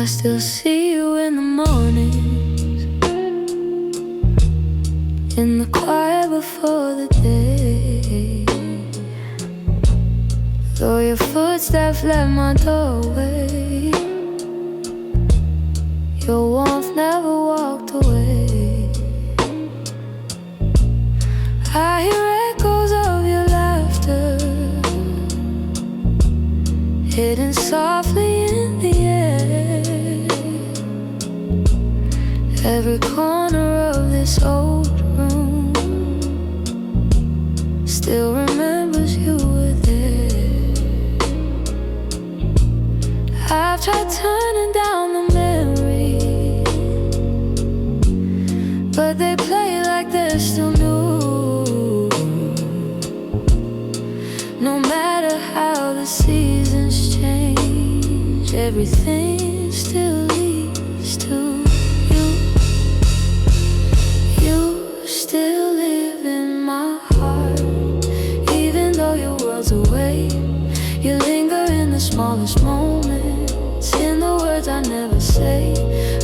I still see you in the mornings, in the quiet before the day. Though your footsteps left my doorway, your warmth never walked away. I hear echoes of your laughter, hidden softly in the air. Every corner of this old room still remembers you were there. I've tried turning down the memories, but they play like they're still new. No matter how the seasons change, everything still leads to you. You still live in my heart, even though your world's away. You linger in the smallest moments, in the words I never say.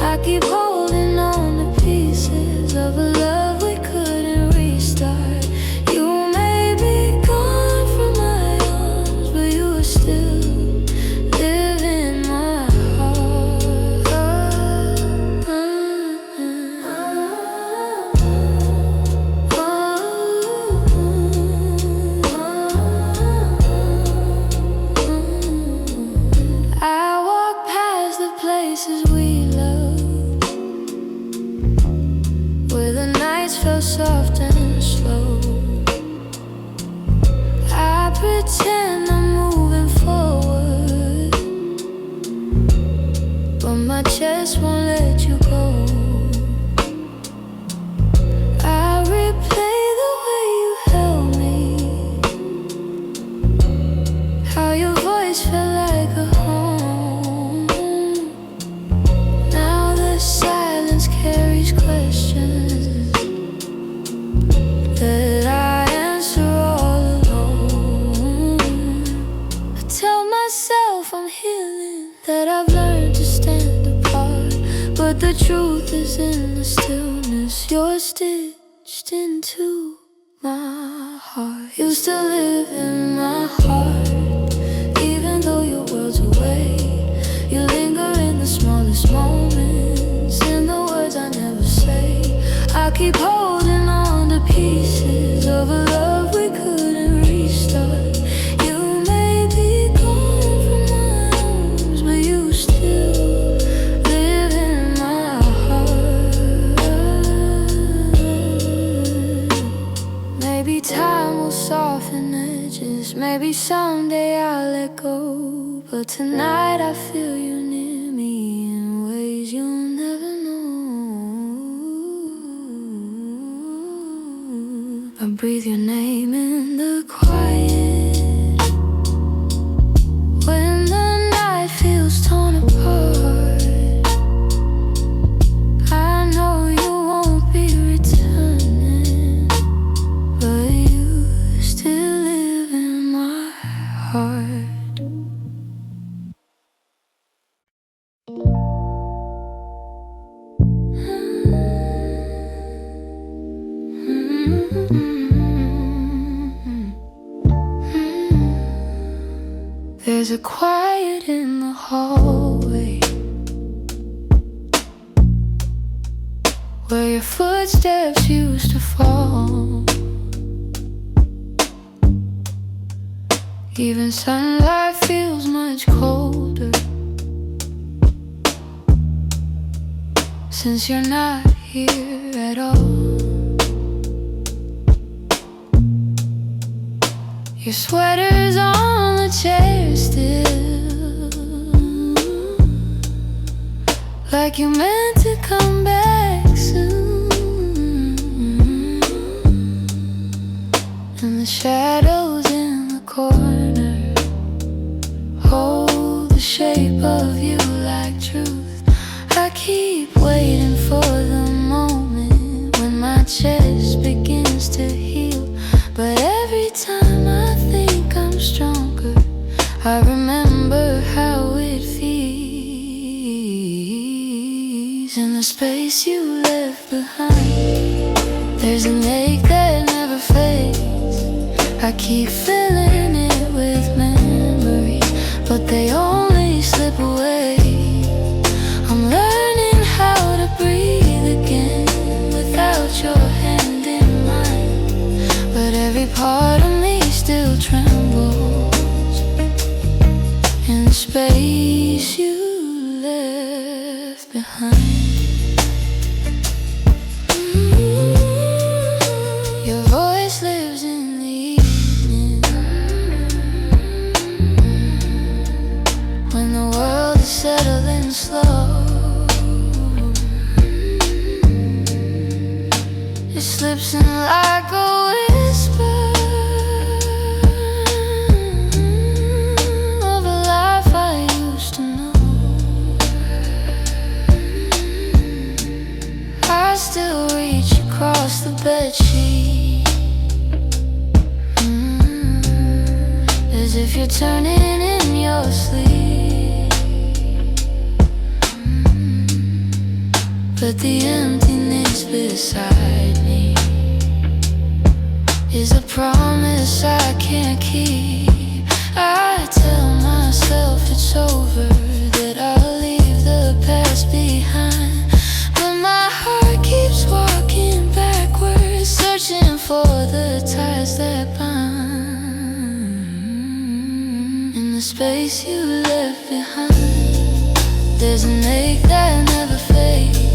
I keep holding on to pieces of a love we couldn't restart. You may be gone from my arms, but you are still live in my heart. I walk past the places we loved, where the nights felt soft and slow. I pretend I'm moving forward, but my chest won't let you go. I replay the way you held me, how your voice felt like a home. Now the silence carries questions that I answer all alone. I tell myself I'm healing, that I've learned to stand apart, but the truth is in the stillness. You're stitched into my heart. You still live in my heart, even though your world's away. You linger in the smallest moments, in the words I never say. I keep holding on to pieces of a love we couldn't restart. You may be gone from my arms, but you still live in my heart. Maybe time will soften edges, maybe someday I'll let go, but tonight I feel you near me in ways you'll never know. I breathe your name in the quiet, when the night feels torn apart. I know you won't be returning, but you still live in my heart. There's a quiet in the hallway, where your footsteps used to fall. Even sunlight feels much colder since you're not here at all. Your sweater's on the chair still, like you meant to come back soon. And the shadows in the corner hold the shape of you like truth. I keep waiting for the moment when my chest begins to heal, but every time I think I'm stronger, I remember how it feels. space you left behind. There's an ache that never fades. I keep filling it with memories, but they only slip away. I'm learning how to breathe again without your hand in mine, but every part of me still trembles in the space you left behind. Your voice lives in the evening, when the world is settling slow. It slips in like a whisper of a life I used to know. I still reach across the bedsheet, as if you're turning in your sleep. But the emptiness beside me is a promise I can't keep. I tell myself it's over, that I'll leave the past behind, but my heart keeps walking backwards, searching for the ties that bind. In the space you left behind, there's an ache that never fades.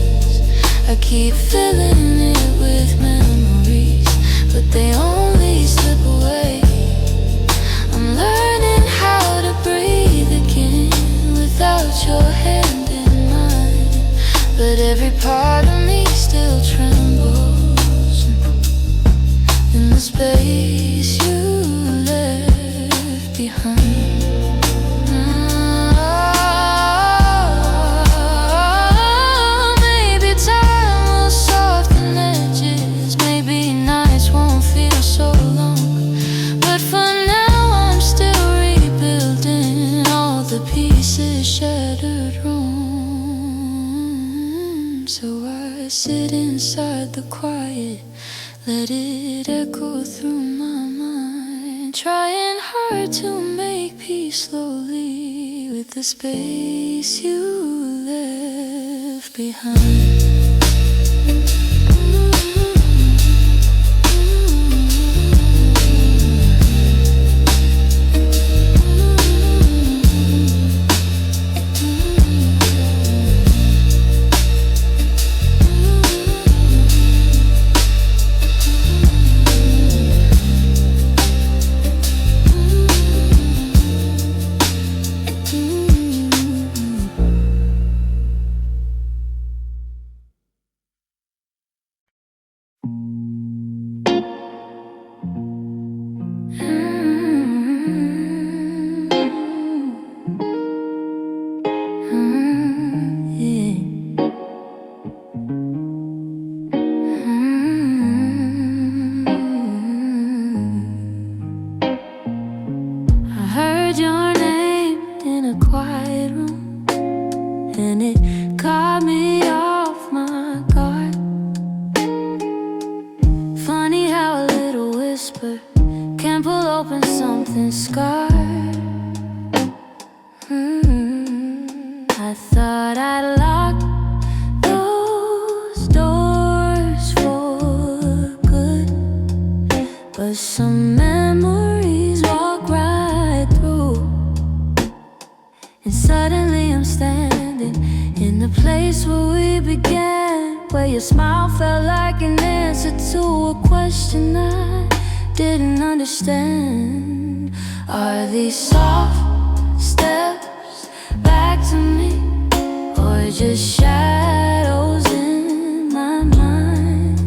I keep filling it with memories, but they only slip away. I'm learning how to breathe again without your hand in mine, but every part of me still trembles in the space you left behind. Shattered room, so I sit inside the quiet, let it echo through my mind, trying hard to make peace slowly with the space you left behind. Can pull open something scarred. I thought I'd lock those doors for good, but some memories walk right through, and suddenly I'm standing in the place where we began, where your smile felt like an answer to a question I didn't understand. Are these soft steps back to me, or just shadows in my mind?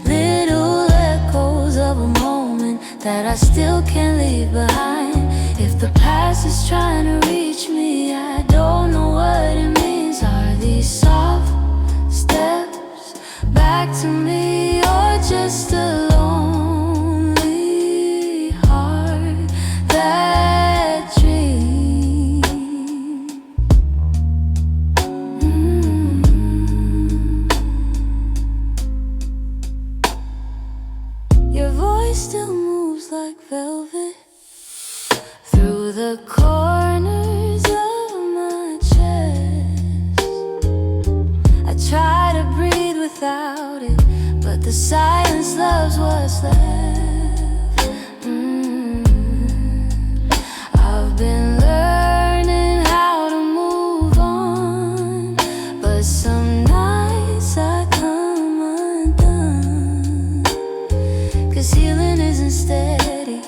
Little echoes of a moment that I still can't leave behind. If the past is trying to reach me, I don't know what it means. Are these soft steps back to me, or just a lonely heart that dreams? still moves like velvet through the corners of my chest. I try to breathe without it, but the silence loves what's left. I've been learning how to move on, but some nights I come undone. 'Cause healing isn't steady,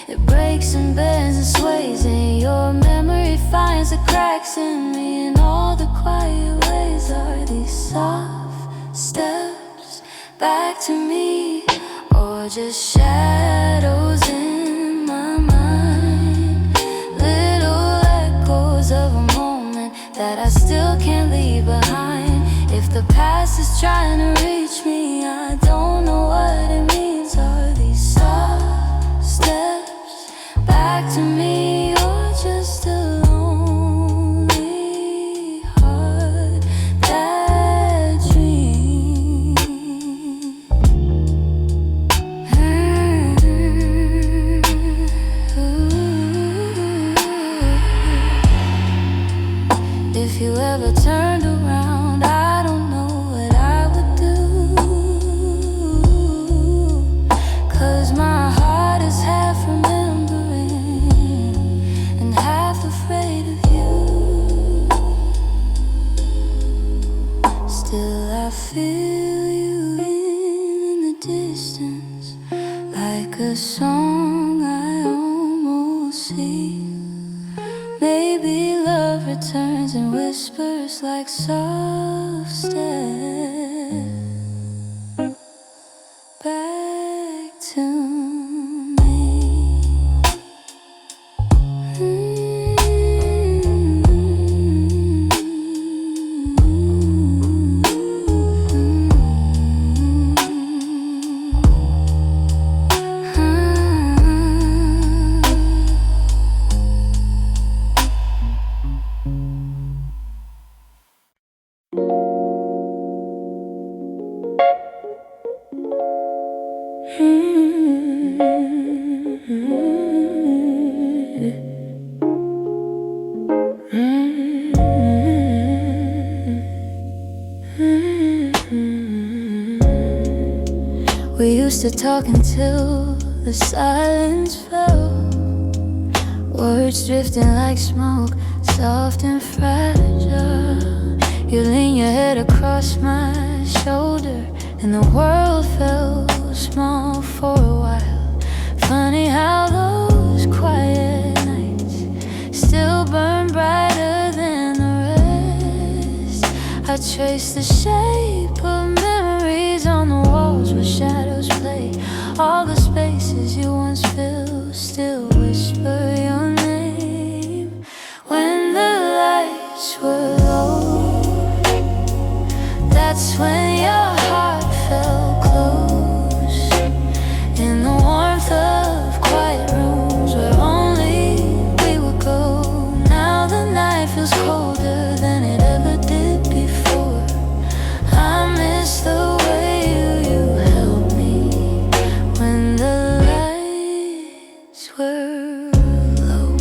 it breaks and bends and sways, and your memory finds the cracks in me. And all the quiet ways are these soft steps back to me, or just shadows in my mind, little echoes of a moment that I still can't leave behind. If the past is trying to reach me, I don't know what it means. Are these soft steps back to me, or just a lonely heart that dreams? If you ever turned around, I don't know what I would do. 'Cause my heart is half remembering and half afraid of you. Still I feel you in the distance, like a song I almost see. Maybe love returns and whispers like soft steps back to me. We used to talk until the silence fell, words drifting like smoke, soft and fragile. You lean your head across my shoulder, and the world felt small for a while. Funny how those quiet nights still burn brighter than the rest. I trace the shape of memories on the walls where shadows play. All the spaces you once filled still whisper your name. When the lights were low, that's when your heart felt close. In the warmth of quiet rooms where only we would go. Now the night feels colder than it ever did before. I miss the way you held me when the lights were low.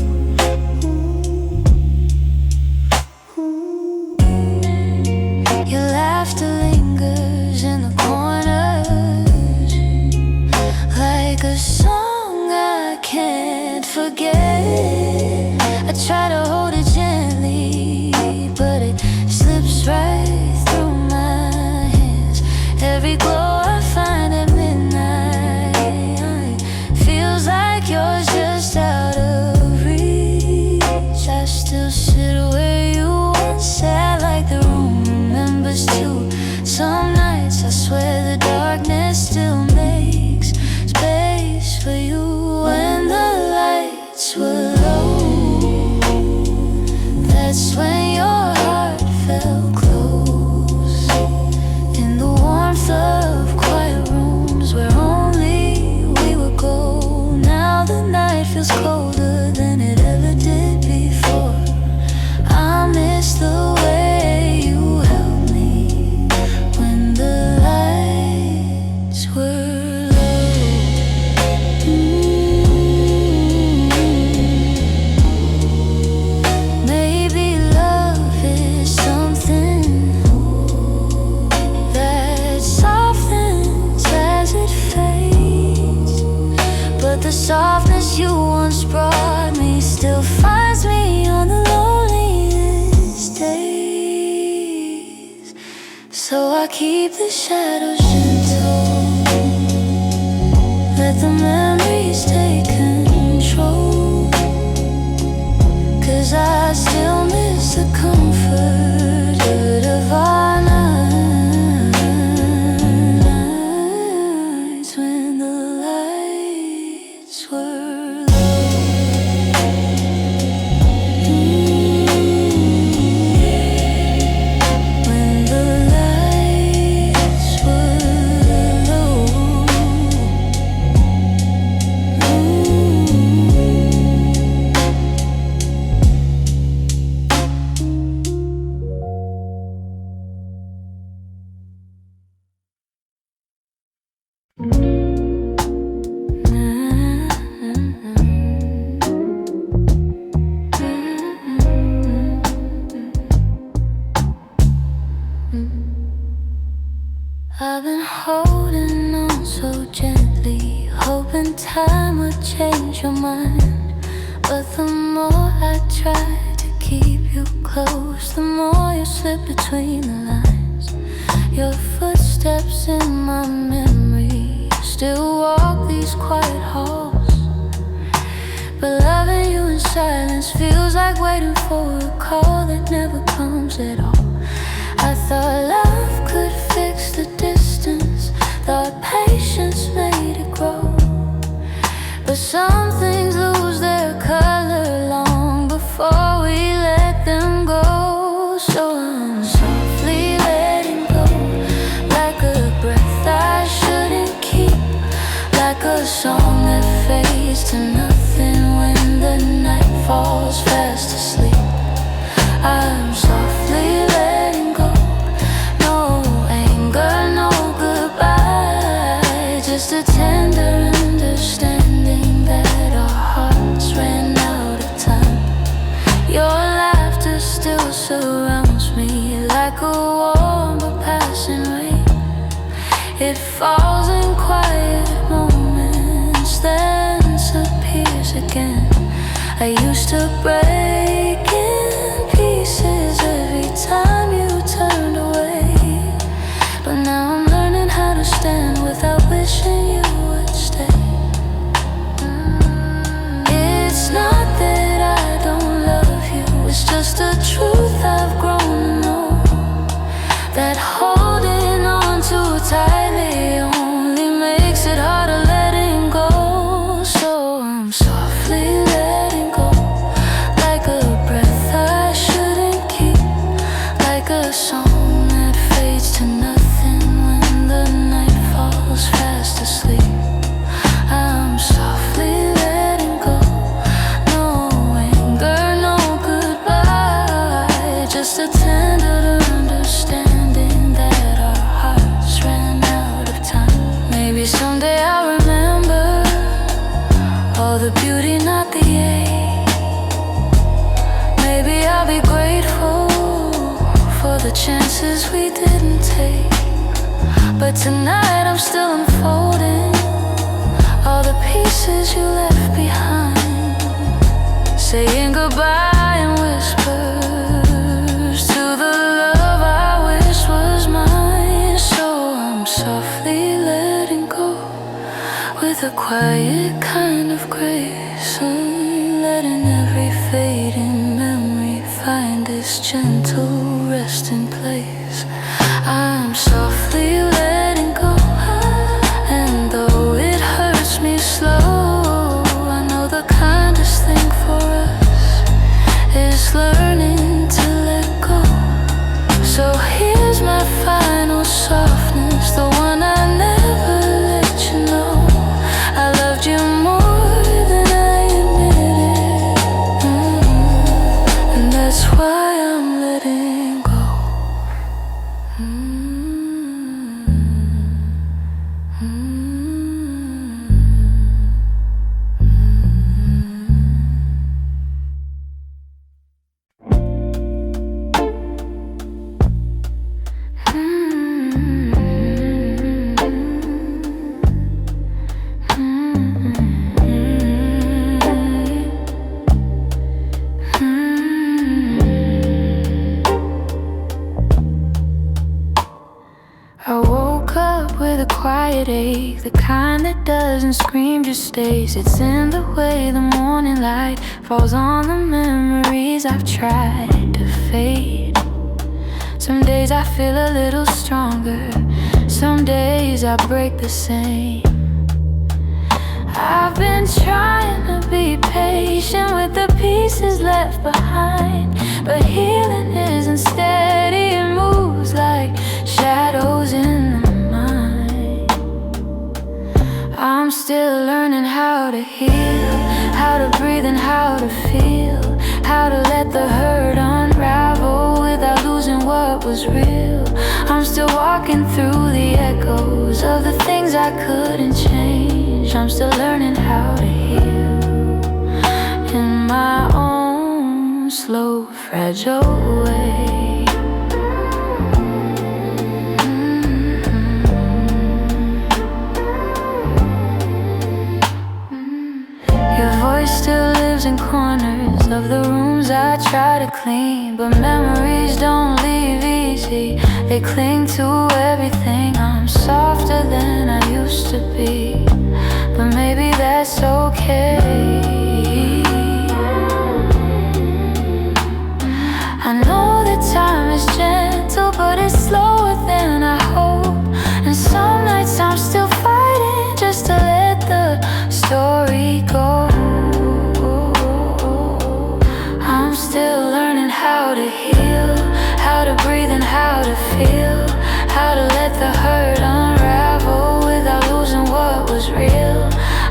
Your laughter lingers in the corners, like a song I can't forget. I try to hold it gently, but it slips right through my hands. Every glow I find at midnight feels like yours just out of reach. I still sit where you once sat, like the room remembers too. Some nights I swear the darkness still makes space for you. When the lights were low, that's when your heart felt close. In the warmth of quiet rooms where only we would go. Now the night feels colder than it ever did before. I miss the way you held me when the lights were low. keep the shadows gentle. Let the memories take control. 'Cause I still miss the comfort of our nights when the lights were low. When the lights were low. I've been holding on so gently, hoping time would change your mind. But the more I try to keep you close, the more you slip between the lines. Your footsteps in my memory still walk these quiet halls. But loving you in silence feels like waiting for a call that never comes at all. I thought love could fix the distance, thought patience made it grow. But some things lose their color long before we let them go. So I'm softly letting go, like a breath I shouldn't keep, like a song that fades to nothing when the night falls fast asleep. I'm softly letting go, no anger, no goodbye, just a tender understanding that our hearts ran out of time. Your laughter still surrounds me like a warm but passing rain. It falls in quiet moments, then disappears again. I used to break in pieces every time you turned away, but now I'm learning how to stand without wishing you would stay. It's not that I don't love you, it's just a truth I've grown to know, that holding on too tightly only makes it harder letting go. So I'm softly letting go, like a breath I shouldn't keep, like a song that fades to nothing when the night falls fast asleep. I'm softly letting go, no anger, no goodbye, just a tender understanding that our hearts ran out of time. Maybe someday I'll remember all the beauty, not the ache. Maybe I'll be grateful for the chances we didn't take. But tonight I'm still unfolding all the pieces you left behind, saying goodbye in whispers to the love I wish was mine. So I'm softly letting go, with a quiet kind of grace, letting every fading memory find its gentle resting place. I'm softly letting go, and though it hurts me slow, I know the kindest thing for us is learning to let go. So here's my final softness, the one I never let you know. I loved you more than I admitted, and that's why I'm letting go. the kind that doesn't scream, just stays. It's in the way the morning light falls on the memories I've tried to fade. Some days I feel a little stronger, some days I break the same. I've been trying to be patient with the pieces left behind, but healing isn't steady, it moves like shadows in the mind. I'm still learning how to heal, how to breathe and how to feel, how to let the hurt unravel without losing what was real. I'm still walking through the echoes of the things I couldn't change. I'm still learning how to heal in my own slow, fragile way. Your voice still lives in corners of the rooms I try to clean, but memories don't leave easy, they cling to everything. I'm softer than I used to be, but maybe that's okay. I know that time is gentle, but it's slower than I hope. And some nights I'm still fighting just to let the story go. I'm still learning how to heal, how to breathe and how to feel, how to let the hurt unravel without losing what was real.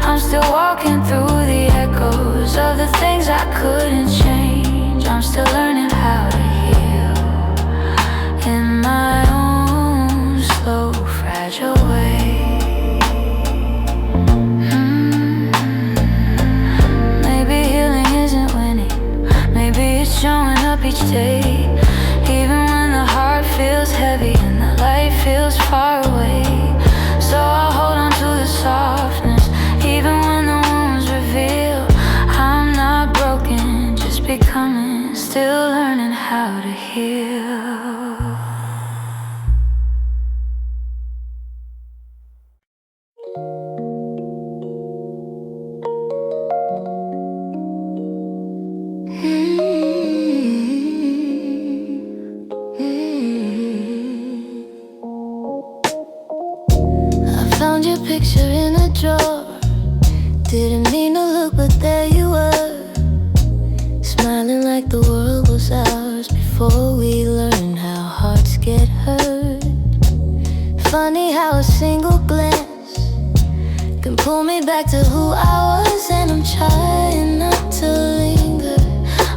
I'm still walking through the echoes of the things I couldn't change. I'm still learning how to heal in my own slow, fragile way. Maybe healing isn't winning, maybe it's showing up each day, even when the heart feels heavy and the light feels far away. So I'll hold on to the softness, even when the wounds reveal I'm not broken, just becoming, still learning how to heal. I found your picture in a drawer, didn't mean to look, but there you were, smiling like the world was ours before we learned how hearts get hurt. Funny how a single glance can pull me back to who I was, and I'm trying not to linger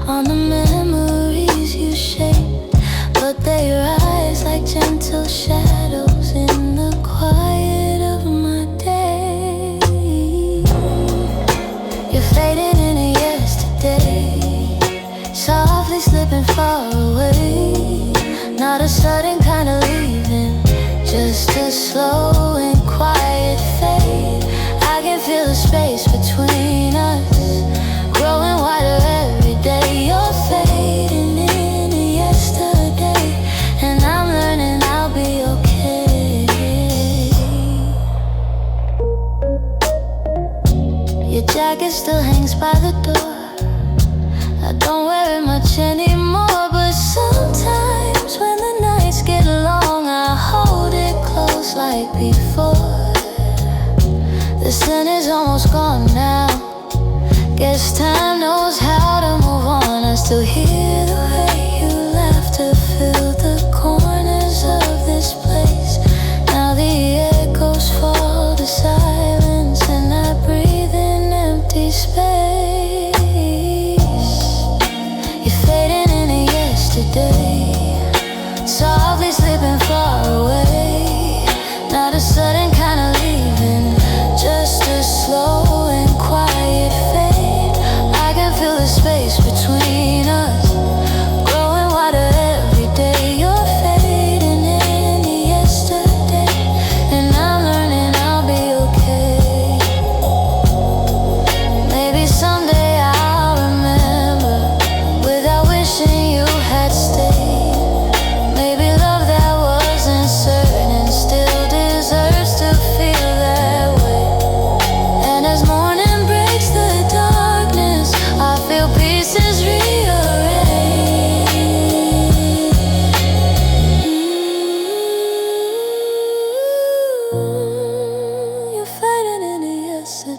on the memories you shaped, but they rise like gentle shadows in the quiet of my day. You're fading into yesterday, softly slipping far away. Not a sudden kind of leaving, just a slow and quiet fade. I can feel the space between us growing wider every day. You're fading into yesterday, and I'm learning I'll be okay. Your jacket still hangs by the door, I don't wear it much anymore, but sometimes when the nights get long, I hold it close like before. The sun is almost gone now, guess time knows how to move on. I still hear the way you laugh to fill the corners of this place. Now the echoes fall to silence, and I breathe in empty space. You're fading into yesterday, softly slipping far away. Not a sudden kind of leaving, just a slow and quiet fade. I can feel the space between us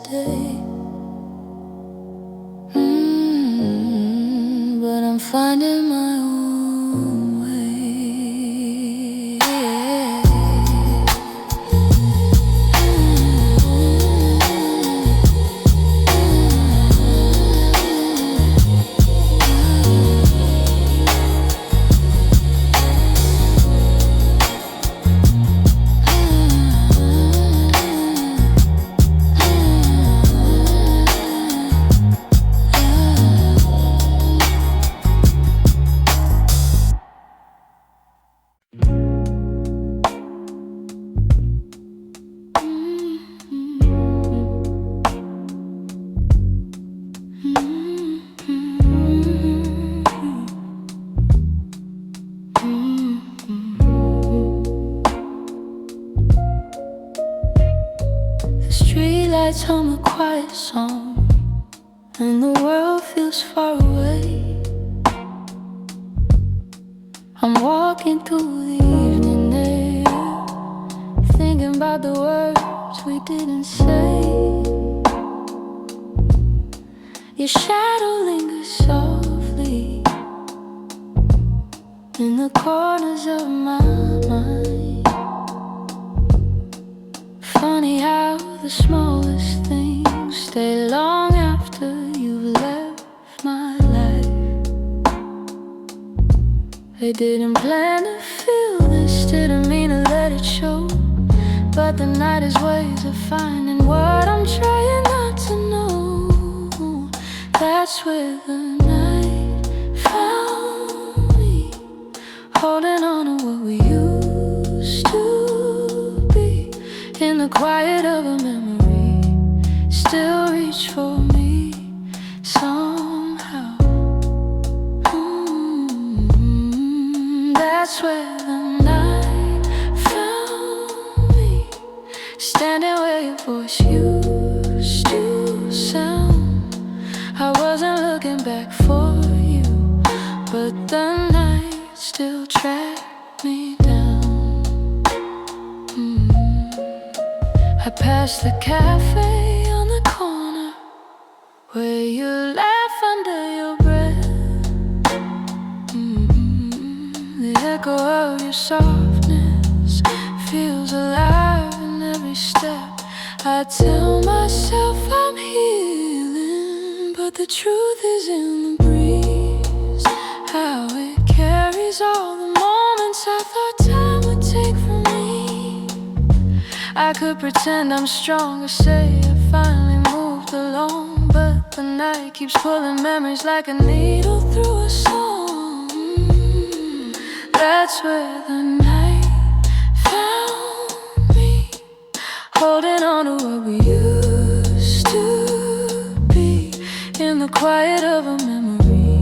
yesterday. But I'm finding my own way. Streetlights hum a quiet song, and the world feels far away. I'm walking through the evening air, thinking about the words we didn't say. Your shadow lingers softly in the corners of my mind. Funny how the smallest things stay long after you've left my life. I didn't plan to feel this, didn't mean to let it show, but the night has ways of finding what I'm trying not to know. That's where the night found me, holding on to what we used to be. In the quiet of a memory, still reach for me somehow. That's where the night found me, standing where your voice used to sound. I wasn't looking back for you, but the night still tracked me down. I passed the cafe on the corner where you laugh under your breath. The echo of your softness feels alive in every step. I tell myself I'm healing, but the truth is in the breeze, how it carries all the moments I thought time would take from me. I could pretend I'm strong or say I finally moved along, but the night keeps pulling memories like a needle through a song. That's where the night found me, holding on to what we used to be. In the quiet of a memory,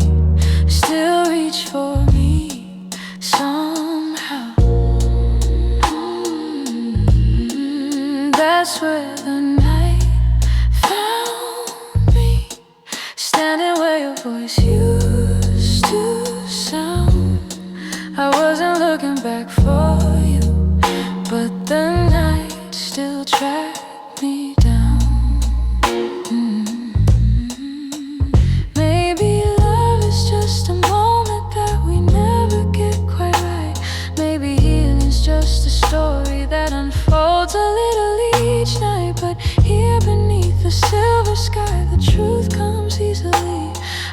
still reach for me somehow. That's where the night found me, standing where your voice used to sound. I wasn't looking back for you, but the night still tracked me down. Maybe love is just a moment that we never get quite right. Maybe healing's just a story that unfolds a little each night. But here beneath the silver sky, the truth comes easily.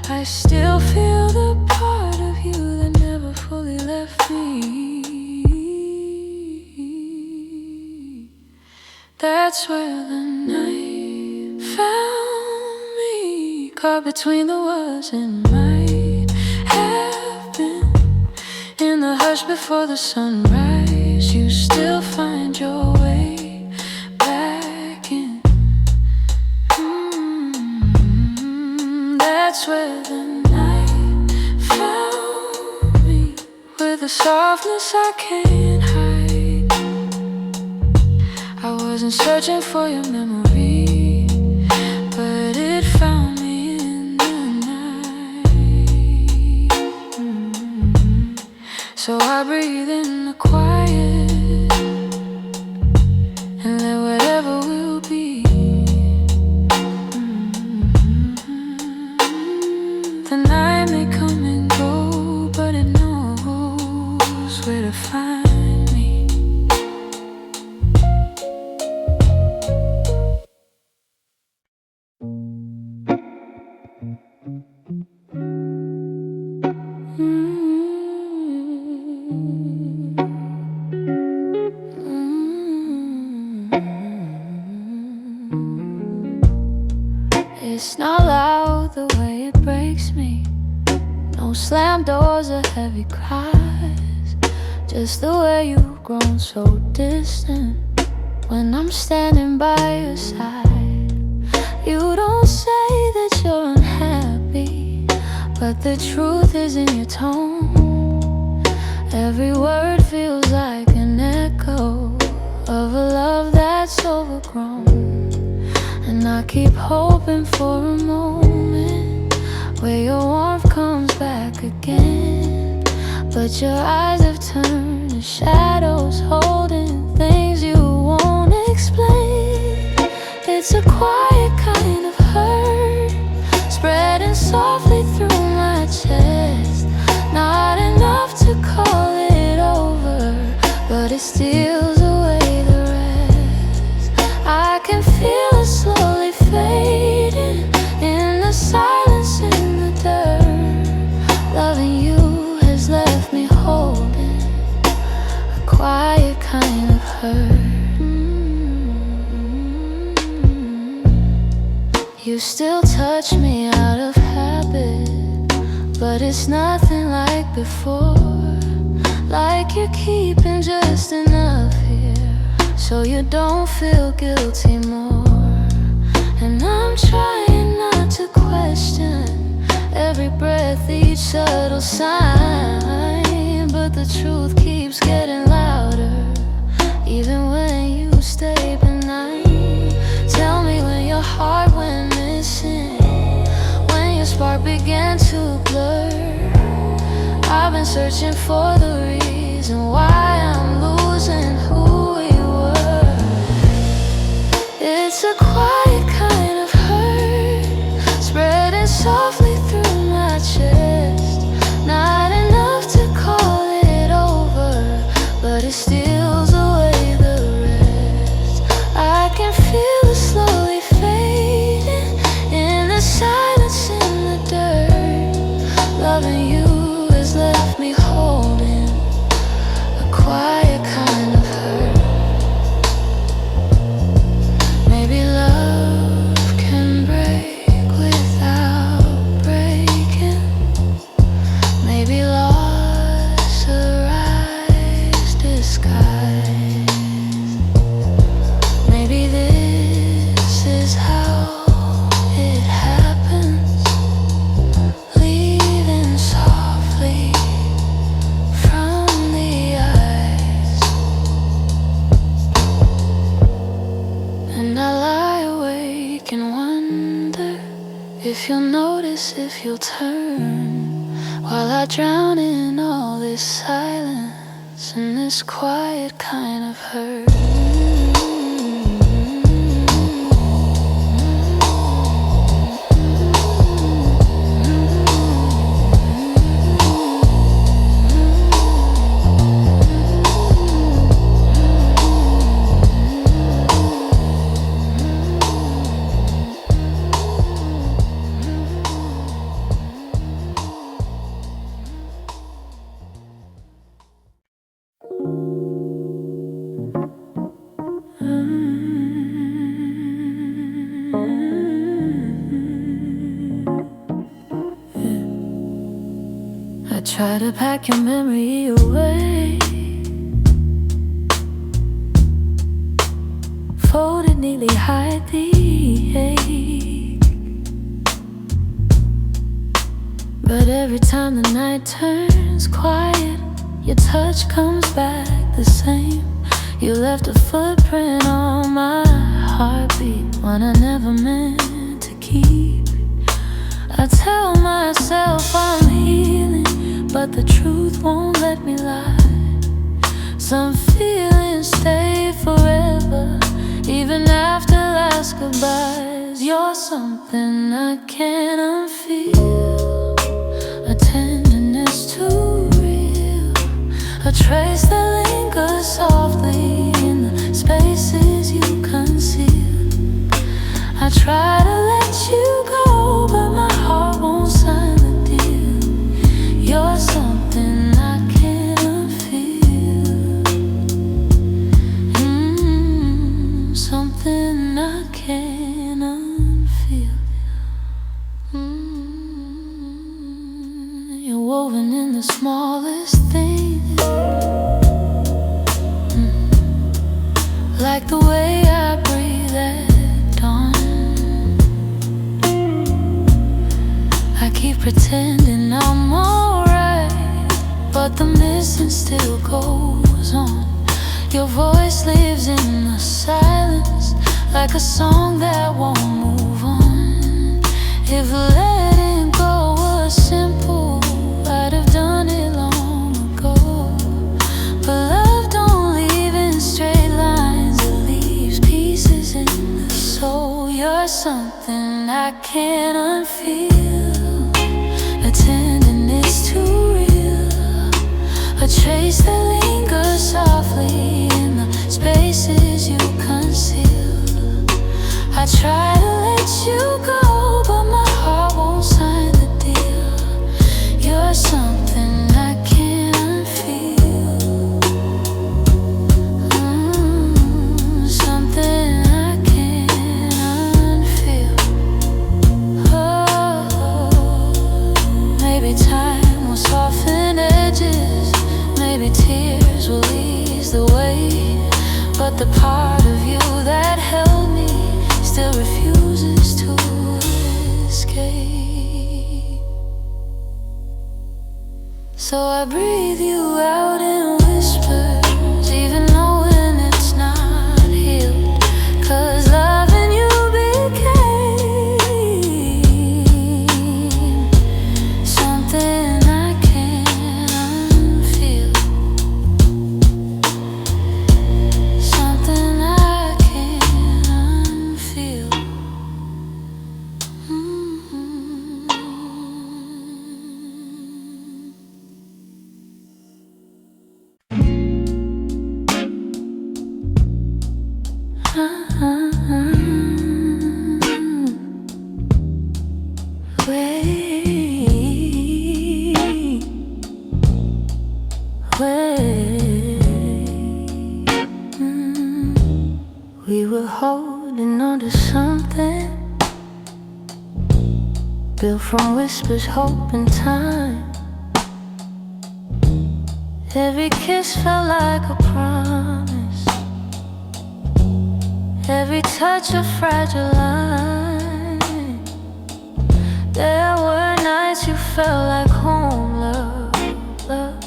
I still feel the part of you that never fully left me. That's where the night found me, caught between the words it might have been. In the hush before the sunrise, you still find your way back in. That's where the night found me, with a softness I can't hide. I wasn't searching for your memory, but it found me in the night. So I breathe in the quiet and let whatever will be It's not loud the way it breaks me. No slam doors or heavy cries. Just the way you've grown so distant when I'm standing by your side. You don't say that you're unhappy, but the truth is in your tone. Every word feels like an echo of a love that's overgrown. And I keep hoping for a moment where your warmth comes back again. But your eyes have turned to shadows, holding things you won't explain. It's a quiet kind of hurt, spreading softly through my chest. Not enough to call it over, but it steals away the rest. I can feel it slowly fading in the silence, in the dirt. Loving you has left me holding a quiet kind of hurt. You still touch me out of habit, but it's nothing like before. Like you're keeping just enough here so you don't feel guilty more. And I'm trying not to question every breath, each subtle sign, but the truth keeps getting louder, even when you stay benign. Tell me when your heart went missing, when your spark began to blur. I've been searching for the reason why I'm losing who we were. It's a quiet kind of hurt, spreading softly through my chest. Not enough to call it over, but it steals away the rest. I can feel it slowly fading in the silence, in the dirt. Loving you has left me holding a quiet kind of hurt. Maybe love can break without breaking. Maybe loss arrives disguised. Maybe this is how it happens, leaving softly from the eyes. And I lie awake and wonder if you'll notice, if you'll turn, while I drown in all this silence and this quiet kind of hurt. I try to pack your memory away, fold it neatly, hide the ache. But every time the night turns quiet, your touch comes back the same. You left a footprint on my heartbeat, one I never meant to keep. I tell myself I'm healing, but the truth won't let me lie. Some feelings stay forever, even after last goodbyes. You're something I can't unfeel, a tenderness too real, a trace that lingers softly in the spaces you conceal. I try to let you go, but my heart won't sign the deal. You're something I can't unfeel, something I can't unfeel. pretending I'm alright, but the missing still goes on. Your voice lives in the silence, like a song that won't move on. If letting go was simple, I'd have done it long ago. But love don't leave in straight lines, it leaves pieces in the soul. You're something I can't unfeel, a tenderness too real, a trace that lingers softly in the spaces you conceal. I try to let you go, but my heart won't sign the deal. You're something I can't feel, something I can't feel. Oh, maybe time will soften edges, maybe tears will ease the way, but the part of you that held me still refuses to escape. So I breathe you out in whispers, even knowing it's not healed, 'cause loving you became something I can't unfeel, something I can't unfeel. We were holding on to something built from whispers, hope, and time. Every kiss felt like a promise, every touch a fragile line. There were nights you felt like home, love, love,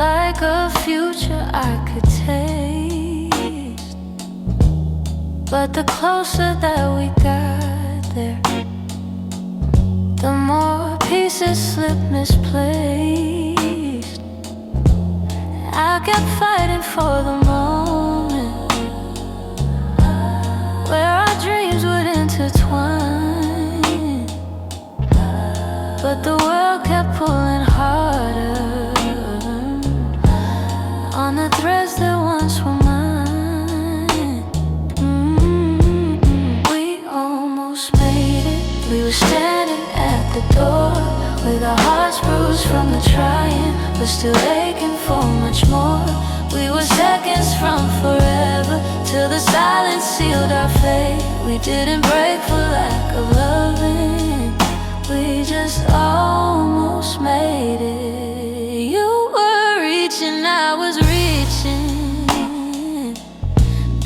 like a future I could taste. But the closer that we got there, the more pieces slipped misplaced. I kept fighting for the moment where our dreams would intertwine, but the world kept pulling harder on the threads that once were mine. We almost made it. We were standing at the door with our hearts bruised from the trying, but still aching for much more. We were seconds from forever, till the silence sealed our fate. We didn't break for lack of loving, we just almost made it. You were reaching, I was reaching,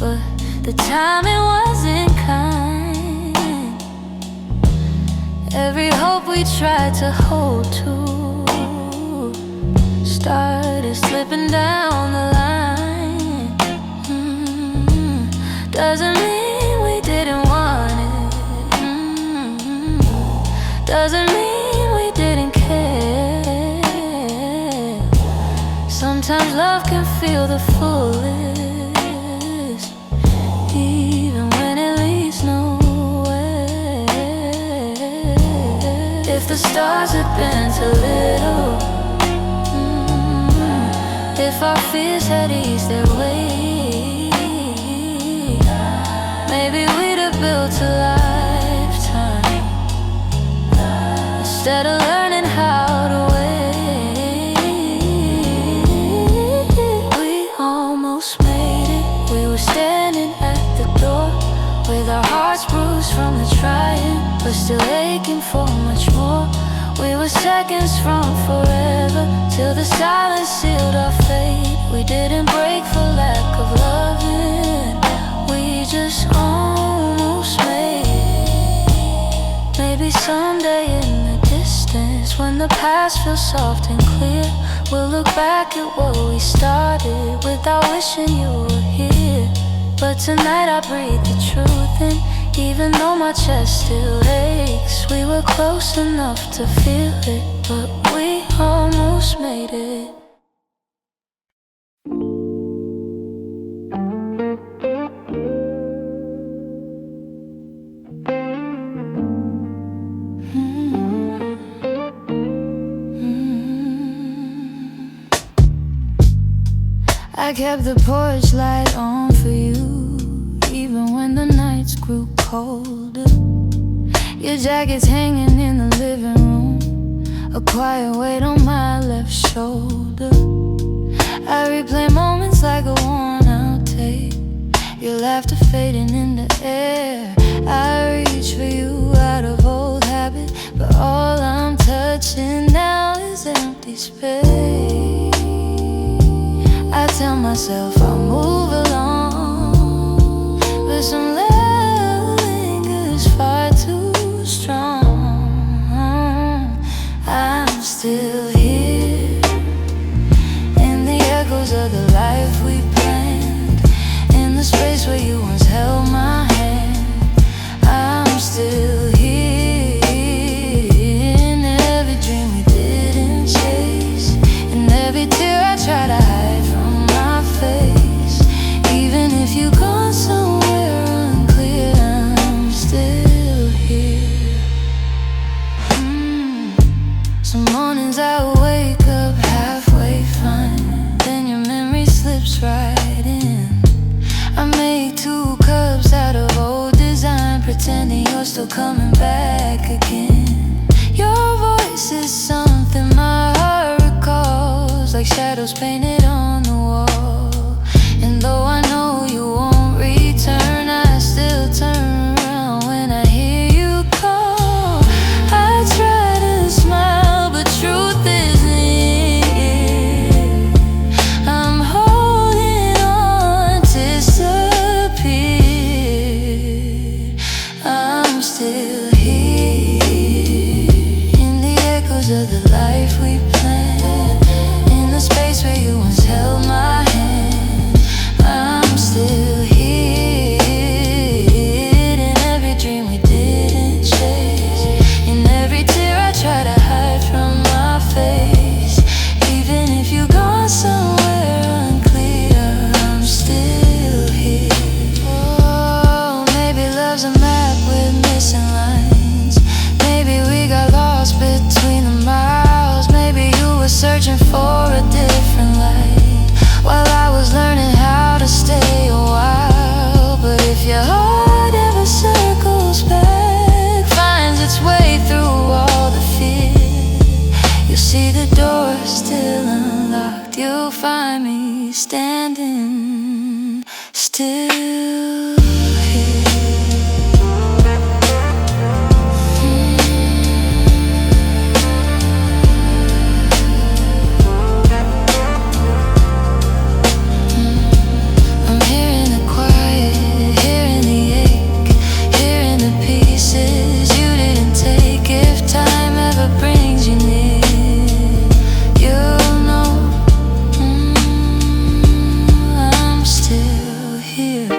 but the timing wasn't kind. Every hope we tried to hold to started slipping down the line. Doesn't mean we didn't want it, doesn't mean we didn't care. Sometimes love can feel the fullest, even when it leads nowhere. If the stars had been too little, if our fears had eased their way, maybe we'd have built a lifetime instead of learning how to wait. We almost made it. We were standing at the door with our hearts bruised from the trying, but still aching for much more. We were seconds from forever, till the silence sealed our fate. We didn't break for lack of loving, we just almost made it. Maybe someday in the distance the past feels soft and clear. We'll look back at what we started without wishing you were here. But tonight I breathe the truth in, even though my chest still aches. We were close enough to feel it, but we almost made it. I kept the porch light on for you, even when the nights grew colder. Your jacket's hanging in the living room, a quiet weight on my left shoulder. I replay moments like a worn-out tape, your laughter fading in the air. I reach for you out of old habit, but all I'm touching now is empty space. I tell myself I'll move along, but some love lingers far too strong. I'm still here in the echoes of the life we planned, in the space where you once held my hand. I'm still here in every dream we didn't chase, in every tear I try to hide from my face. Even if you've gone somewhere unclear, I'm still here. Some mornings I wake up halfway fine, then your memory slips right in. I make 2 cups out of old design, pretending you're still coming back again. Your voice is something my heart recalls, like shadows painted on the wall. And though I know you won't return, I still turn around when I hear you call. I try to smile, but truth isn't it. I'm holding on, disappear. I'm still here in the echoes of the life we planned, in the space where you once held my hand. I'm still here in every dream we didn't chase, in every tear I try to hide from my face. Even if you've gone somewhere unclear, I'm still here. Oh, maybe love's a map with missing lines. Maybe we got lost between the miles. Maybe you were searching for a different light, while I was learning how to stay a while. But if your heart ever circles back, finds its way through all the fear, you'll see the door still unlocked. You'll find me standing still here. I'm hearing the quiet, hearing the ache, hearing the pieces you didn't take. If time ever brings you near, you'll know I'm still here.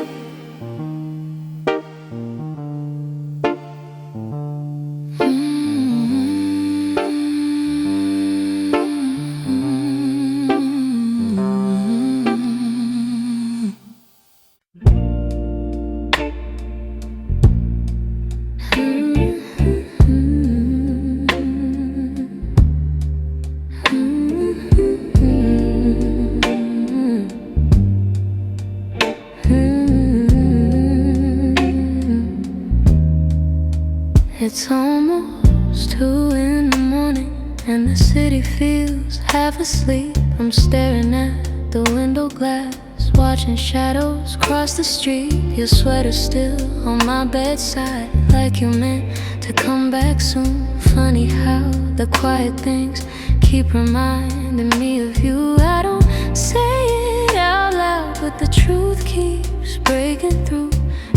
It's almost 2 in the morning, and the city feels half asleep. I'm staring at the window glass, watching shadows cross the street. Your sweater still on my bedside, like you meant to come back soon. Funny how the quiet things keep reminding me of you. I don't say it out loud, but the truth keeps breaking through.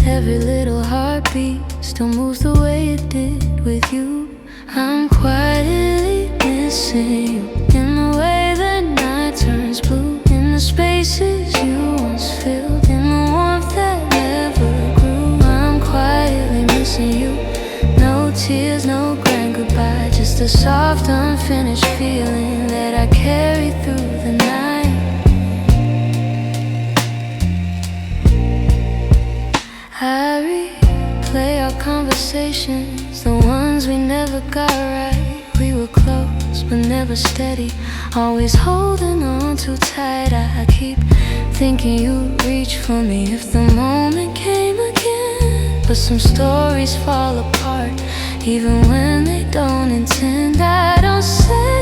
Every little heartbeat still moves the way it did with you. I'm quietly in missing you. In the way the night turns blue, in the spaces you once filled, in the warmth that never grew. I'm quietly missing you. No tears, no grand goodbye, just a soft unfinished feeling that I carry through the night. I replay our conversations, the ones we never got right. We were close but never steady, always holding on too tight. I keep thinking you'd reach for me if the moment came again, but some stories fall apart even when they don't intend. I don't say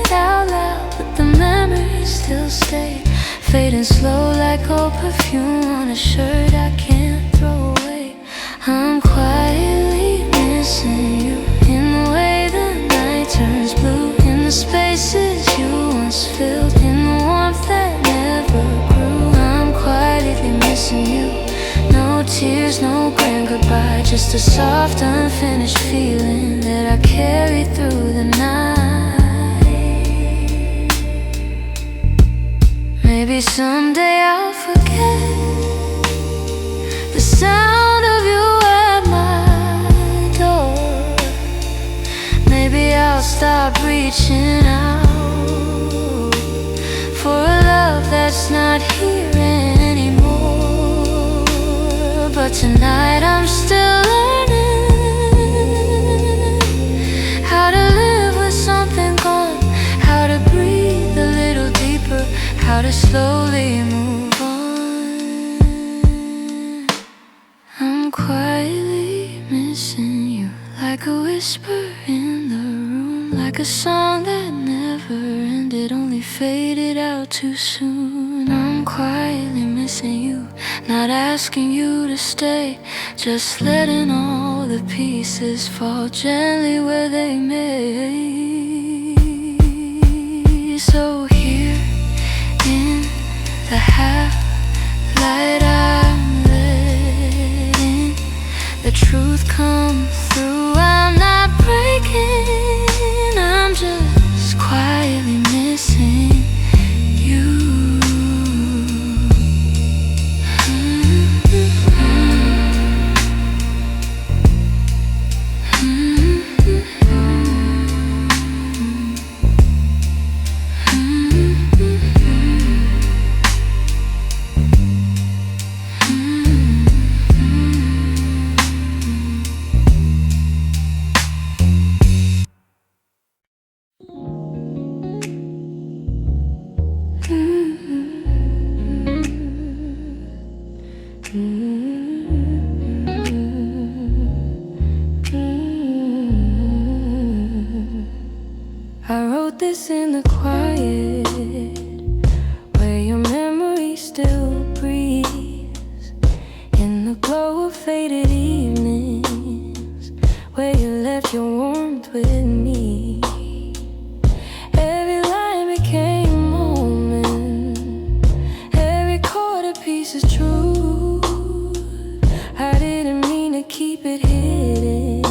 it out loud, but the memories still stay, fading slow like old perfume on a shirt I can't throw away. I'm quietly missing you. In the way the night turns blue, in the spaces you once filled, in the warmth that never grew. I'm quietly missing you. No tears, no grand goodbye, just a soft unfinished feeling that I carry through the night. Maybe someday I'll forget the sound of you at my door. Maybe I'll stop reaching out for a love that's not here anymore. But tonight I'm still learning how to live with something gone, how to breathe a little deeper, how to slowly move on. I'm quietly missing you, like a whisper in the room, like a song that never ended, only faded out too soon. I'm quietly missing you, not asking you to stay, just letting all the pieces fall gently where they may. So here in the half-light I'm letting the truth come through. I'm not breaking, I'm just quietly missing you. I wrote this in the quiet, where your memory still breathes, in the glow of faded evenings, where you left your warmth with me. Every line became a moment, every chord a piece of truth. I didn't mean to keep it hidden,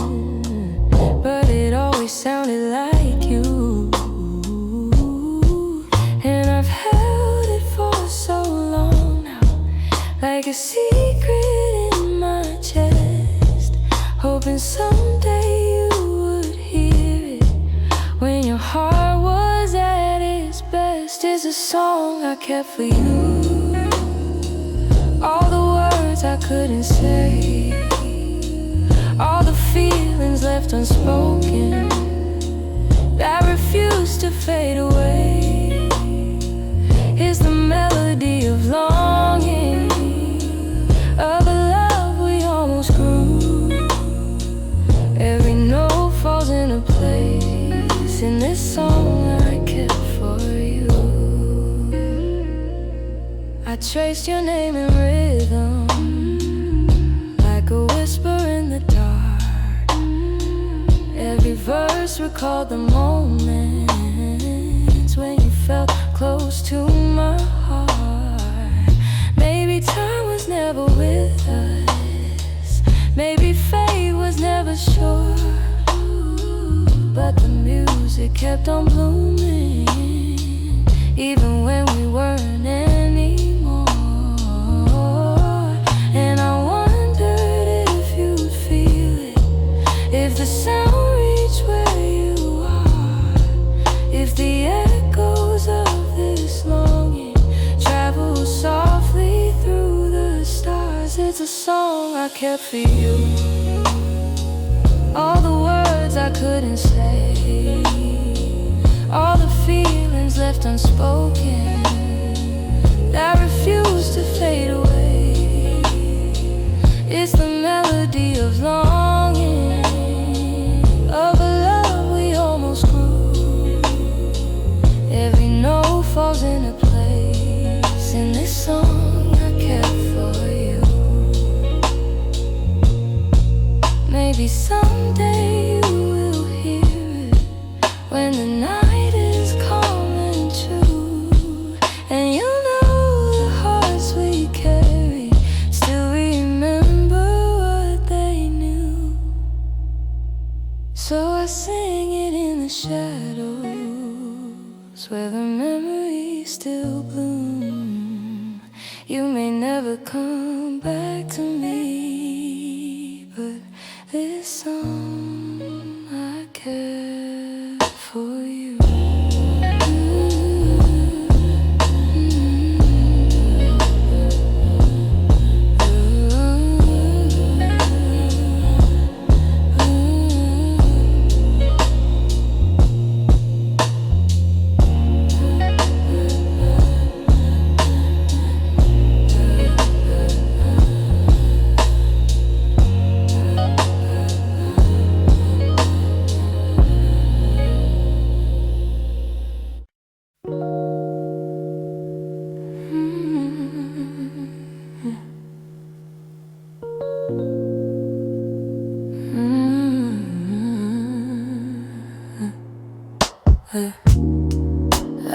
but it always sounded like you. And I've held it for so long now, like a secret in my chest, hoping someday you would hear it when your heart was at its best. It's a song I kept for you, all the words I couldn't say, all the feelings left unspoken that refuse to fade away. Is the melody of longing, of a love we almost grew. Every note falls into place in this song I kept for you. I traced your name in rhythm, like a whisper in the dark. Every verse recalled the moments when you felt close to my heart. Maybe time was never with us, maybe fate was never sure, but the music kept on blooming, even when we weren't anymore. And I wondered if you'd feel it, if the sound reached where you are, if the echoes of this longing travel softly through the stars. It's a song I kept for you, all the words I couldn't say, all the feelings left unspoken that refuse to fade away. It's the melody of longing, of a love we almost grew. Every note falls into place in this song I kept for you. Maybe someday you will hear it when the night is calm and true, and you'll know the hearts we carry still remember what they knew. So I sing it in the shadows where the memories still bloom. You may never come back to me, but this song I care for you.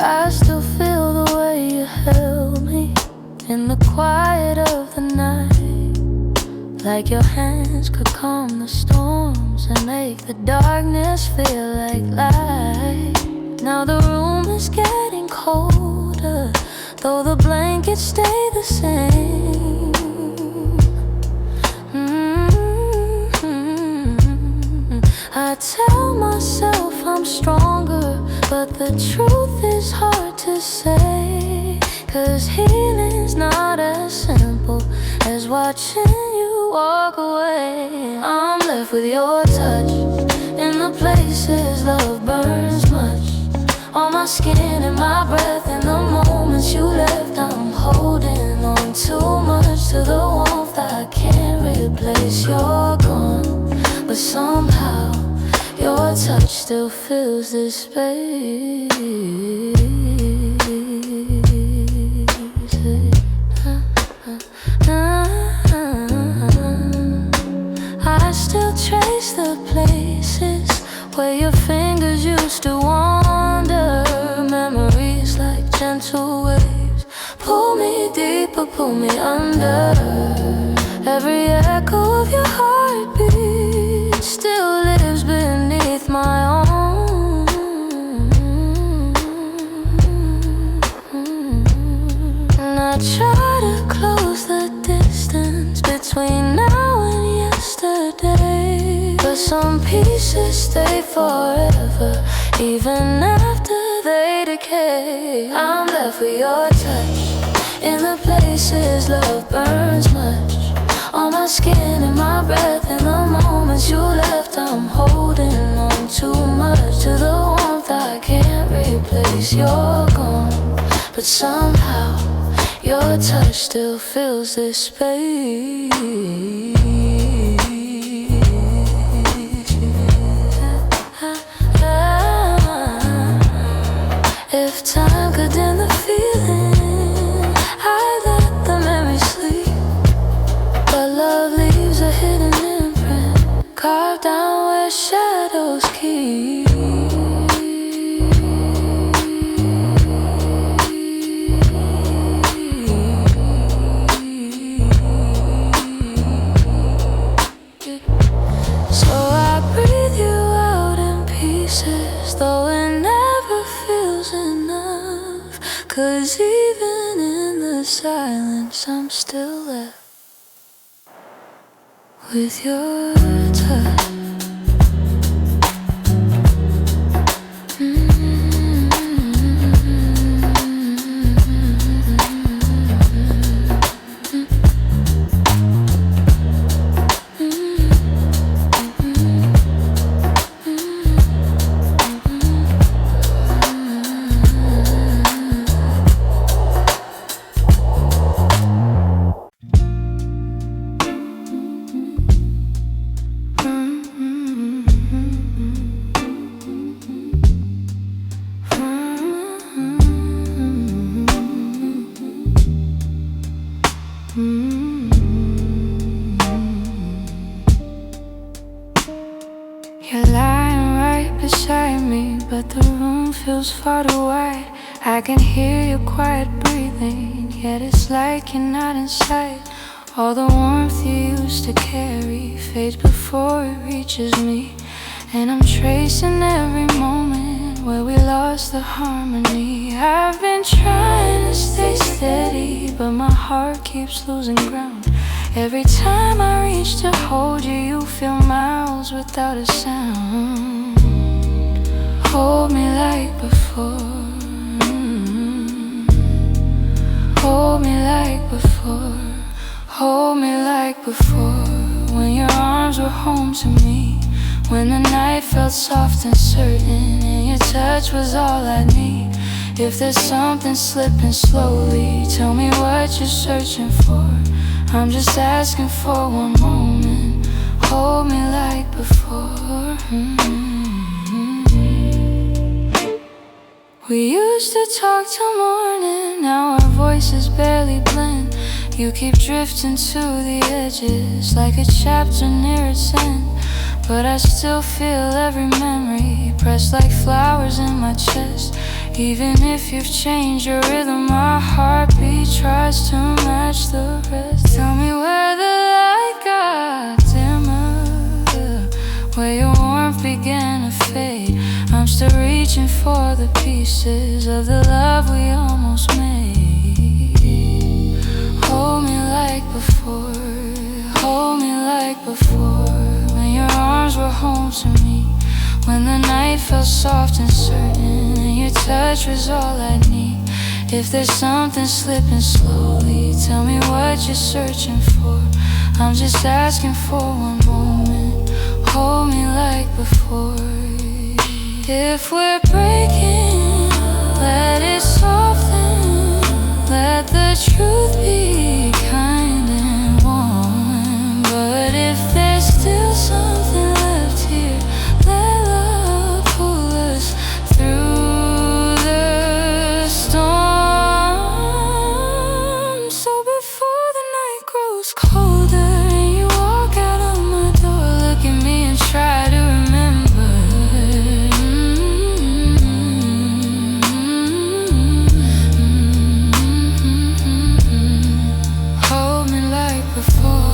I still feel the way you held me in the quiet of the night, like your hands could calm the storms and make the darkness feel like light. Now the room is getting colder, though the blankets stay the same. I tell myself I'm stronger, but the truth is hard to say, 'cause healing's not as simple as watching you walk away. I'm left with your touch in the places love burns much, on my skin and my breath. In the moments you left, I'm holding on too much to the warmth I can't replace. You're gone, but somehow your touch still fills this space. I still trace the places where your fingers used to wander. Memories like gentle waves pull me deeper, pull me under. Every echo of your heartbeat still lives beneath my own. And I try to close the distance between now and yesterday, but some pieces stay forever, even after they decay. I'm left with your touch in the places love burns much, on my skin and my breath. In the moments you left, I'm holding on too much to the warmth I can't replace. You're gone, but somehow your touch still fills this space. If time could dim the feeling, I'd let the memory sleep, but love leaves a hidden imprint, carved down where shadows keep. So I breathe you out in peace silence, I'm still left with your touch. You're lying right beside me, but the room feels far too wide. I can hear your quiet breathing, yet it's like you're not inside. All the warmth you used to carry fades before it reaches me, and I'm tracing every moment where we lost the harmony. I've been trying to stay steady, but my heart keeps losing ground. Every time I reach to hold you, you feel miles without a sound. Hold me like before. Hold me like before. Hold me like before. When your arms were home to me, when the night felt soft and certain, and your touch was all I need. If there's something slipping slowly, tell me what you're searching for. I'm just asking for one moment. Hold me like before. We used to talk till morning, now our voices barely blend. You keep drifting to the edges like a chapter near its end, but I still feel every memory pressed like flowers in my chest. Even if you've changed your rhythm, my heartbeat tries to match the rest. Tell me where the light got dimmer, where your warmth began to fade. I'm still reaching for the pieces of the love we almost made. Hold me like before. Hold me like before. When your arms were home to me, when the night felt soft and certain, and your touch was all I need. If there's something slipping slowly, tell me what you're searching for. I'm just asking for one moment. Hold me like before. If we're breaking, let it soften. Let the truth be kind and warm. But if there's still something left here, let love pull us through the storm. So before the night grows colder and you walk out of my door, look at me and try to remember. Hold me like before.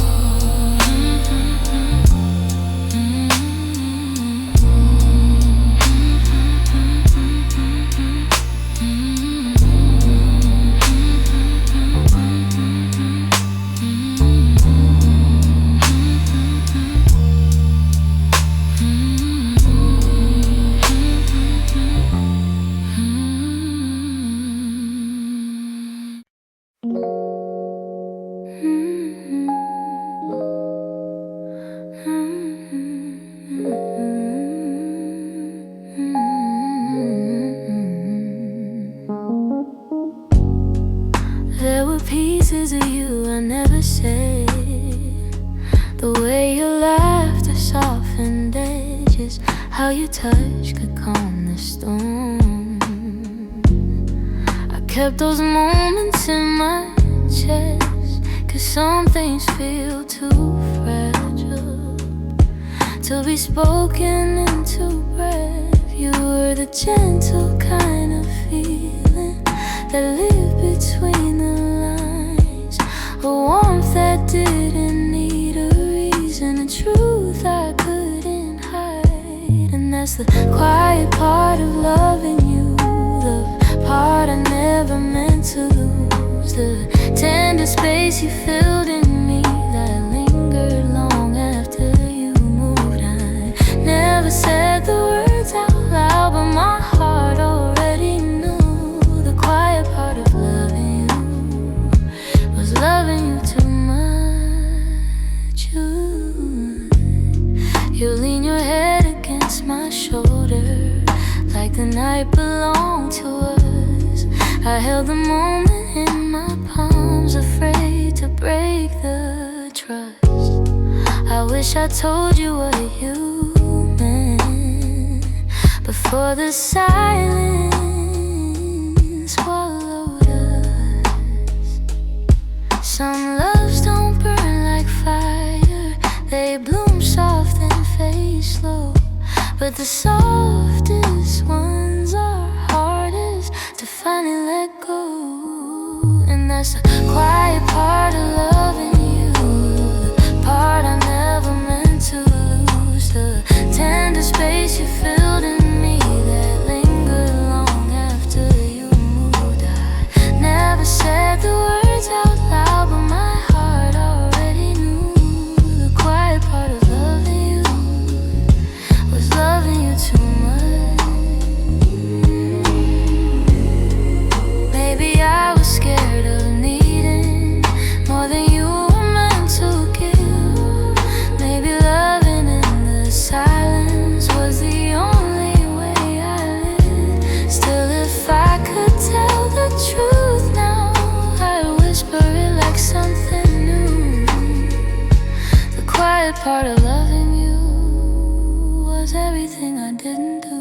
There were pieces of you I never said. The way you laughed, the softened edges, how your touch could calm the storm. I kept those moments in my chest, 'cause some things feel too fragile to be spoken into breath. You were the gentle kind of feeling that lived between the lines, a warmth that didn't need a reason, a truth I couldn't hide. And that's the quiet part of loving you, the part I never meant to lose, the tender space you filled in me that lingered long after you moved. I never said the words out loud, but my heart already knew the quiet part of loving you was loving you too much. You lean your head against my shoulder like the night belonged to us. I held the moment in my palms, afraid to break the trust. I wish I told you what you meant before the silence swallowed us. Some loves don't burn like fire, they bloom soft and fade slow, but the softest ones are hardest to finally let go. And that's the quiet part of loving you, the part I never meant to lose, the tender space you filled in me that lingered long after you moved. I never said the words out loud, but my heart already knew the quiet part of loving you was loving you too much. Maybe I was scared of needing more than you were meant to give. Maybe loving in the silence was the only way I lived. Still, if I could tell the truth now, I'd whisper it like something new. The quiet part of loving you was everything I didn't do.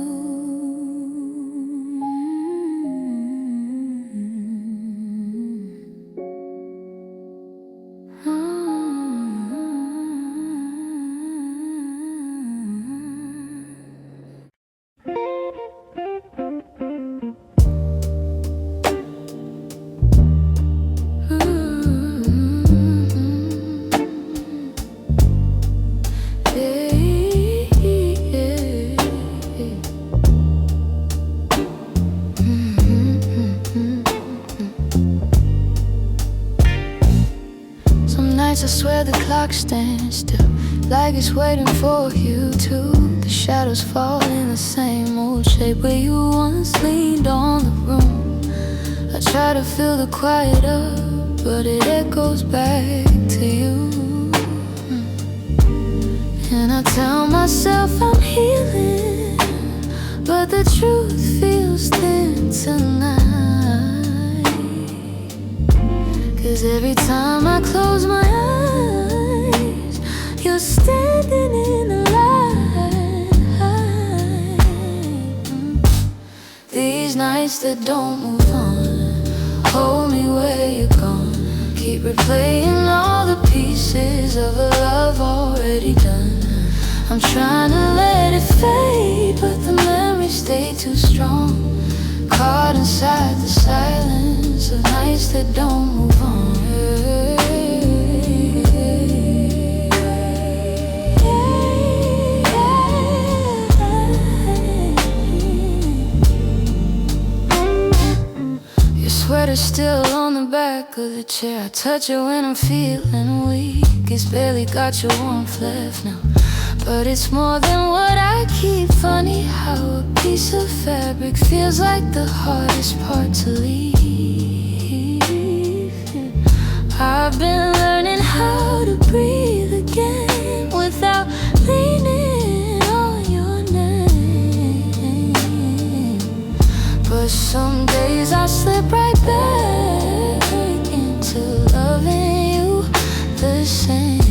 I swear the clock stands still, like it's waiting for you too. The shadows fall in the same old shape where you once leaned on the room. I try to fill the quiet up, but it echoes back to you. And I tell myself I'm healing, but the truth feels thin tonight. 'Cause every time I close my eyes, you're standing in the light. These nights that don't move on, hold me where you're gone. Keep replaying all the pieces of a love already done. I'm trying to let it fade, but the memories stay too strong. Caught inside the silence of nights that don't move on. Your sweater's still on the back of the chair. I touch it when I'm feeling weak. It's barely got your warmth left now, but it's more than what I keep. Funny how a piece of fabric feels like the hardest part to leave. I've been learning how to breathe again without leaning on your name. But some days I slip right back into loving you the same.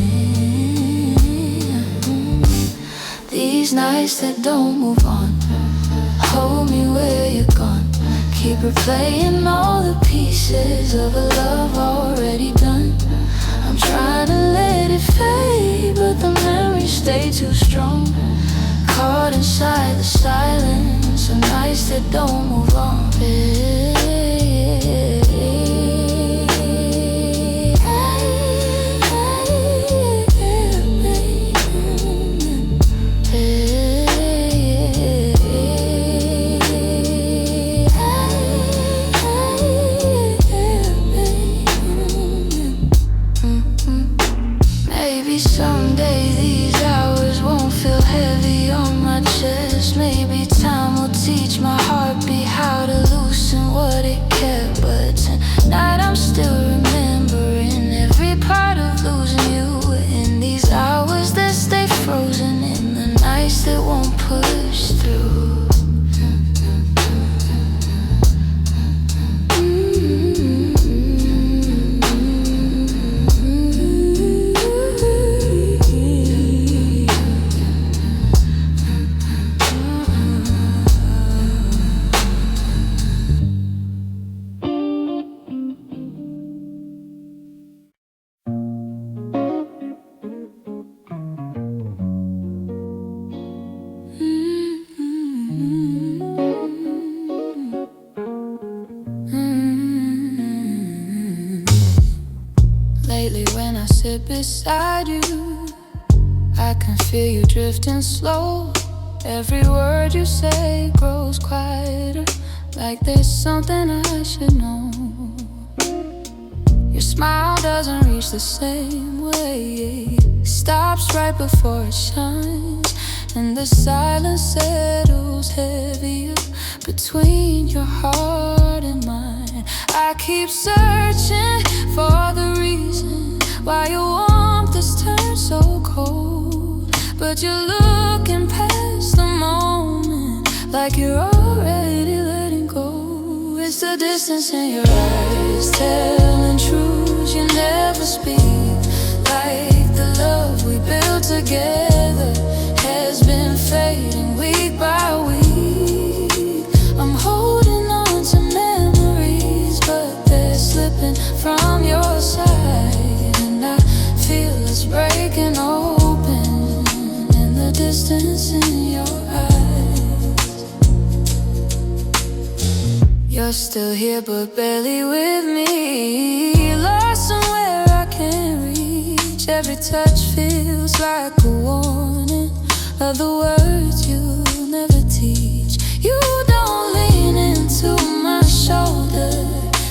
These nights that don't move on, hold me where you're gone. Keep replaying all the pieces of a love already done. I'm trying to let it fade, but the memories stay too strong. Caught inside the silence of nights that don't move on. feel you drifting slow. Every word you say grows quieter, like there's something I should know. Your smile doesn't reach the same way, stops right before it shines, and the silence settles heavier between your heart and mine. I keep searching for the reason why your warmth has turned so cold, but you're looking past the moment, like you're already letting go. It's the distance in your eyes, telling truths you never speak, like the love we built together has been fading week by week. I'm holding on to memories, but they're slipping from your side, and I feel it's breaking open in the distance in your eyes. You're still here but barely with me, lost somewhere I can't reach. Every touch feels like a warning of the words you'll never teach. You don't lean into my shoulder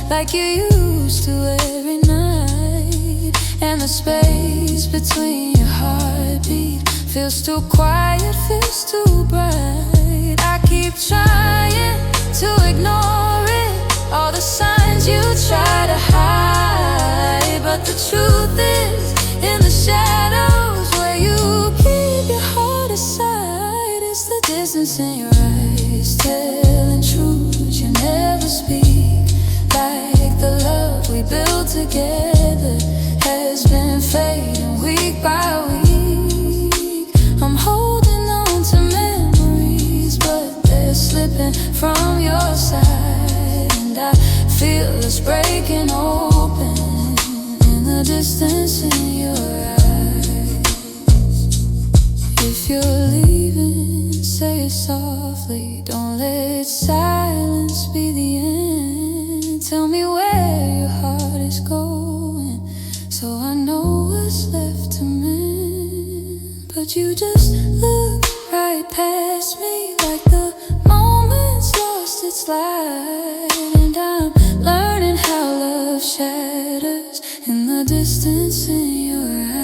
like you used to every night, and the space between your heartbeat feels too quiet, feels too bright. I keep trying to ignore it, all the signs you try to hide, but the truth is in the shadows where you keep your heart aside. It's the distance in your eyes, telling truths you never speak, like the love we built together has been fading week by week. I'm holding on to memories, but they're slipping from your side, and I feel it's breaking open in the distance in your eyes. If you're leaving, say it softly, don't let silence be the end. Tell me where your heart is going, so I know what's left to mend. But you just look right past me, like the moment's lost its light, and I'm learning how love shatters in the distance in your eyes.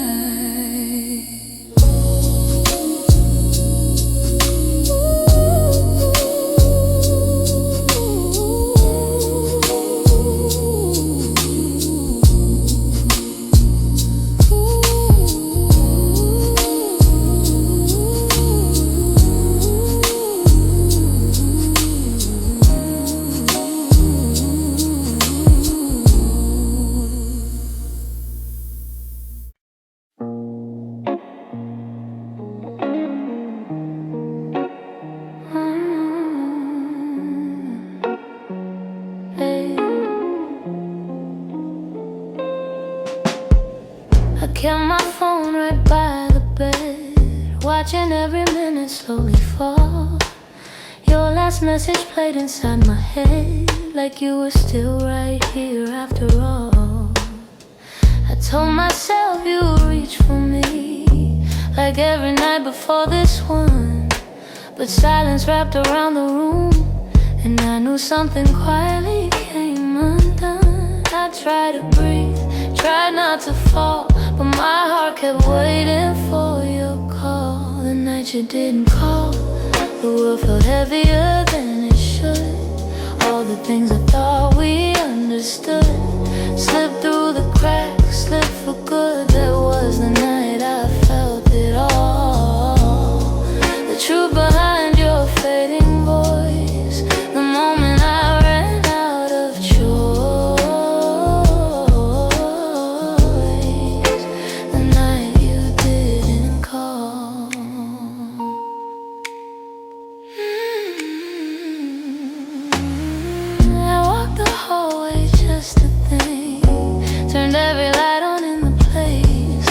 I kept my phone right by the bed, watching every minute slowly fall. Your last message played inside my head, like you were still right here after all. I told myself you would reach for me, like every night before this one, but silence wrapped around the room, and I knew something quietly came undone. I tried to breathe, tried not to fall, but my heart kept waiting for your call. The night you didn't call, the world felt heavier than it should. All the things I thought we understood slipped through the cracks, slipped for good. That was the night I felt it all, the truth behind your fading voice, the moment I ran out of choice, the night you didn't call. I walked the hallway just to think, turned every light on in the place.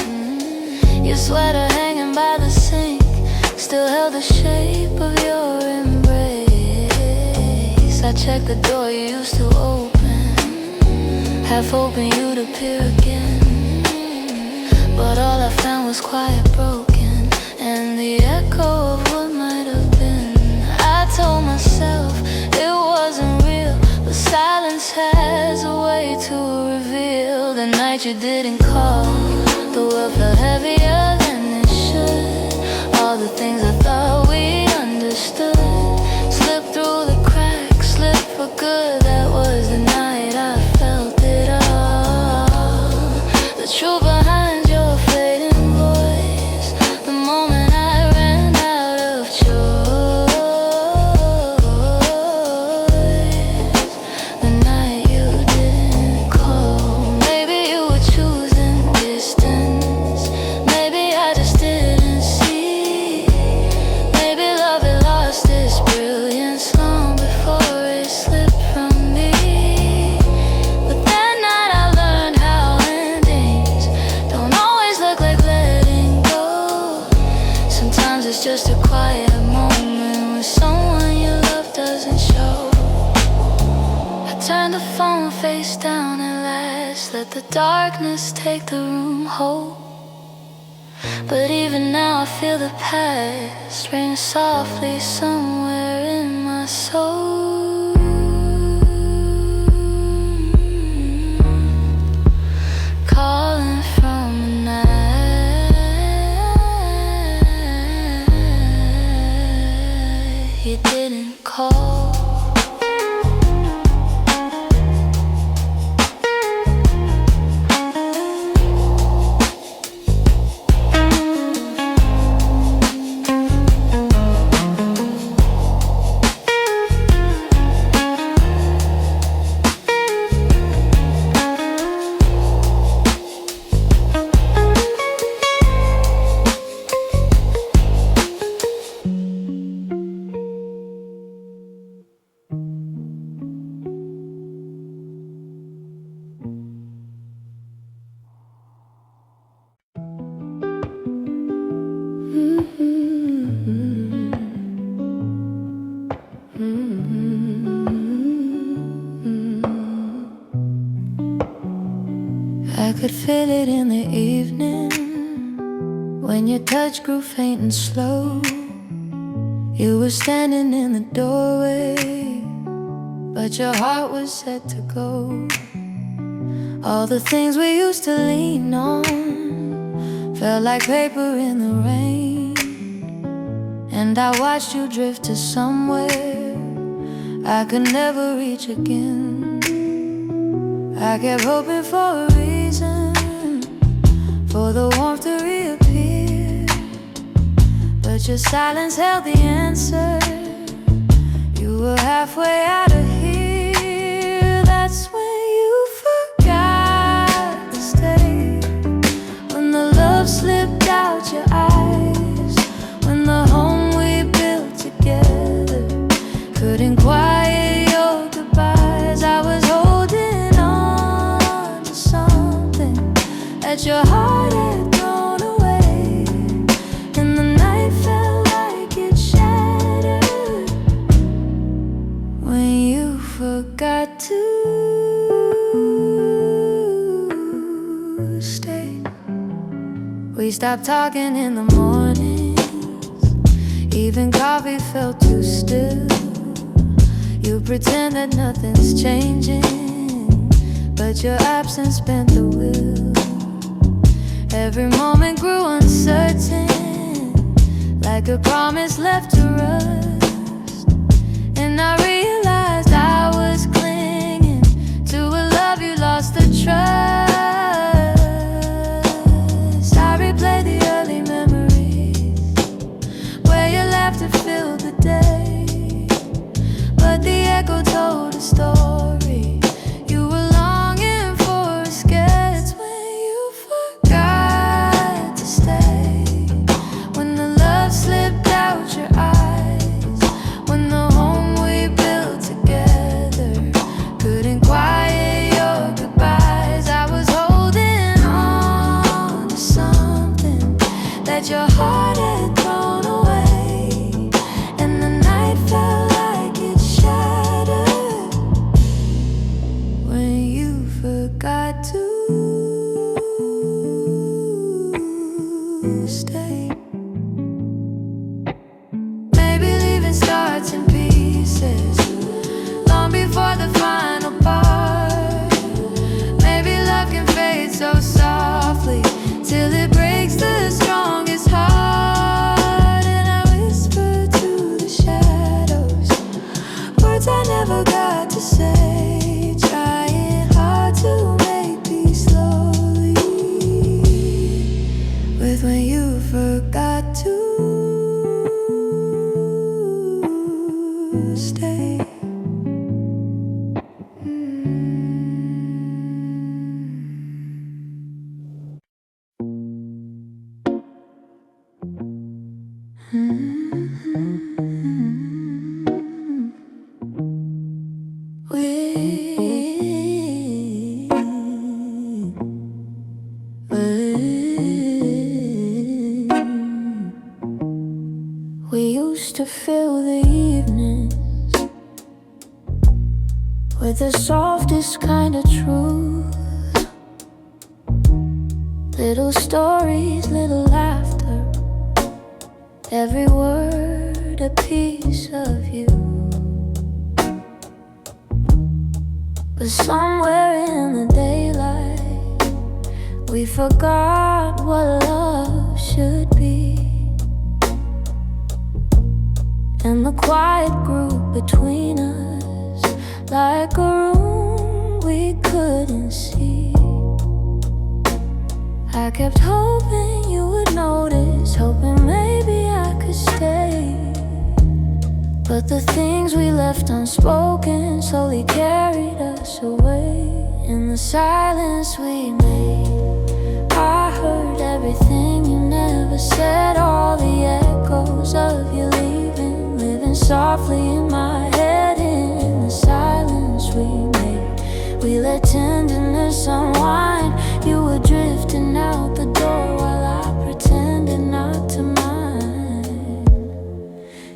Your sweater hanging by the sink still held the shape of your embrace. I checked the door you used to open, half hoping you'd appear again, but all I found was quiet, broken, and just a quiet moment when someone you love doesn't show. I turn the phone face down at last, let the darkness take the room whole. But even now I feel the past rain softly somewhere in my soul. Calling from a night you didn't call. I could feel it in the evening when your touch grew faint and slow. You were standing in the doorway, but your heart was set to go. All the things we used to lean on felt like paper in the rain, and I watched you drift to somewhere I could never reach again. I kept hoping for a reason for the warmth to reappear, but your silence held the answer. You were halfway out of here. That's when you forgot to stay, when the love slipped out your eyes, when the home we built together couldn't quiet your goodbyes. I was holding on to something that your heart had thrown away, and the night felt like it shattered when you forgot to stay. We stopped talking in the mornings, even coffee felt too still. You pretend that nothing's changing, but your absence bent the wheel. Every moment grew uncertain, like a promise left to rust. And I realized I was clinging to a love you lost the trust. I replay the early memories where your laughter filled the day, but the echo told a story. You were longing for escape. It's when you forgot to stay, when the love slipped out your eyes, when the home we built together couldn't quiet your goodbyes. I was holding on to something that your heart had thrown away, and the night felt like it shattered when you forgot to stay. Maybe leaving starts in pieces long before the final part. Maybe love can fade so softly till it breaks the strongest heart. And I whisper to the shadows words I never got to say, trying hard to make peace slowly with when you forgot to stay. We used to fill the evenings with the softest kind of truth. Little stories, little laughter, every word a piece of you. But somewhere in the daylight, we forgot what love should be. And the quiet grew between us like a room we couldn't see. I kept hoping you would notice, hoping maybe I could stay. But the things we left unspoken slowly carried us away. In the silence we made, I heard everything you never said, all the echoes of you leaving, living softly in my head. In the silence we made, we let tenderness unwind. You were drifting out the door while I pretended not to mind.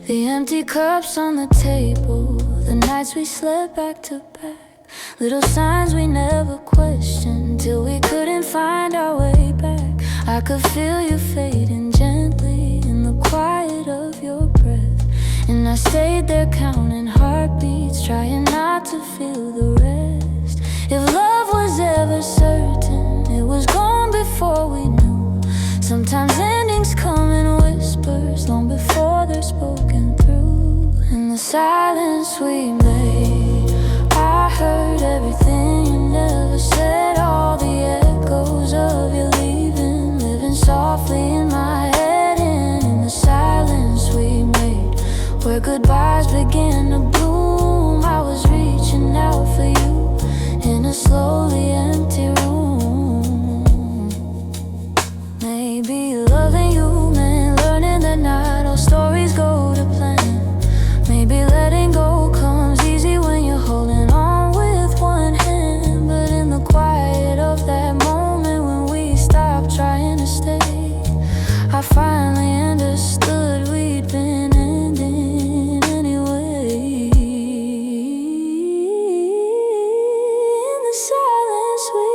The empty cups on the table, the nights we slept back to back, little signs we never questioned till we couldn't find our way back. I could feel you fading gently in the quiet of your breath, and I stayed there counting heartbeats, trying not to feel the rest. If love was ever certain, it was gone before we knew. Sometimes endings come in whispers long before they're spoken through. In the silence we made, I heard everything you never said, all the echoes of you leaving, living softly in my head. And in the silence we made, where goodbyes began to bloom, I was reaching out for you in a slowly empty room. Maybe loving you meant learning that not all stories go to plan. Maybe letting go comes easy when you're holding on with one hand. But in the quiet of that moment when we stopped trying to stay, I finally understood we'd been ending anyway. In the silence we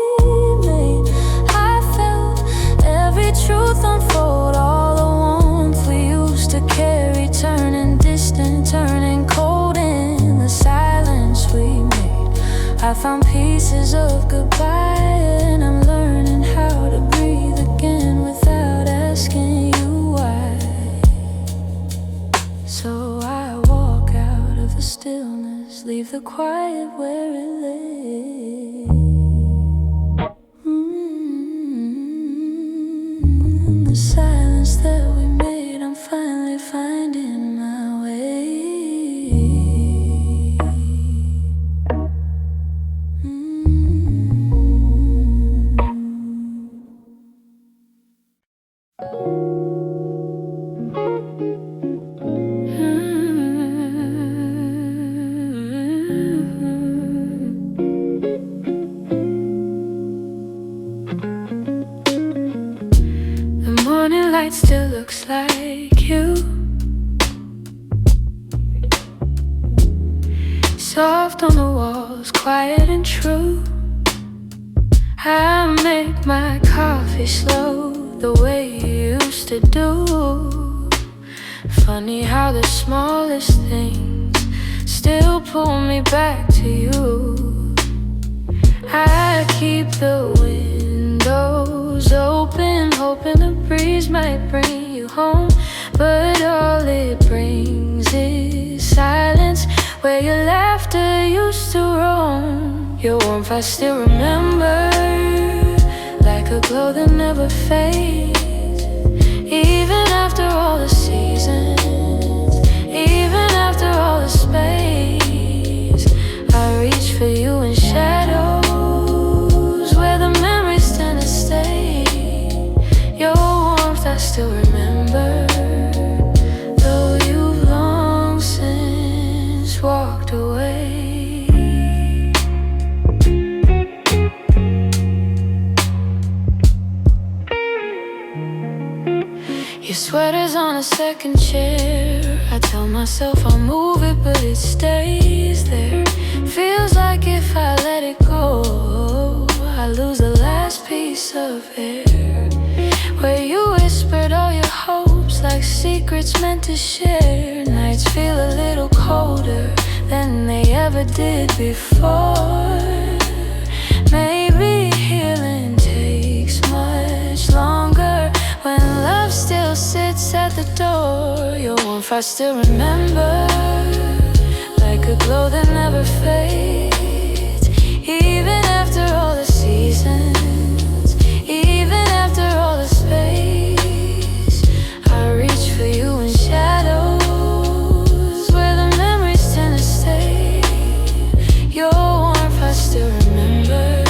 made, I felt every truth unfold, all the warmth we used to carry turning distant, turning cold. In the silence we made, I found pieces of goodbye, and I'm learning how to breathe again without asking you why. So I walk out of the stillness, leave the quiet where it lay. In the silence that we made, I'm finally finding my way. The morning light still looks like you, soft on the walls, quiet and true. I make my coffee slow, the way you used to do. Funny how the smallest things still pull me back to you. I keep the windows open, hoping the breeze might bring you home. But all it brings is silence, where your laughter used to roam. Your warmth I still remember, like a glow that never fades. Even after all the seasons, even after all the space, I reach for you in shadows, where the memories tend to stay. Your warmth I still remember, though you've long since walked away. my second chair. I tell myself I'll move it, but it stays there. Feels like if I let it go, I lose the last piece of air. Where you whispered all your hopes like secrets meant to share. Nights feel a little colder than they ever did before. Maybe healing takes much longer when love still sits at the door. Your warmth I still remember, like a glow that never fades. Even after all the seasons, even after all the space, I reach for you in shadows where the memories tend to stay. Your warmth I still remember,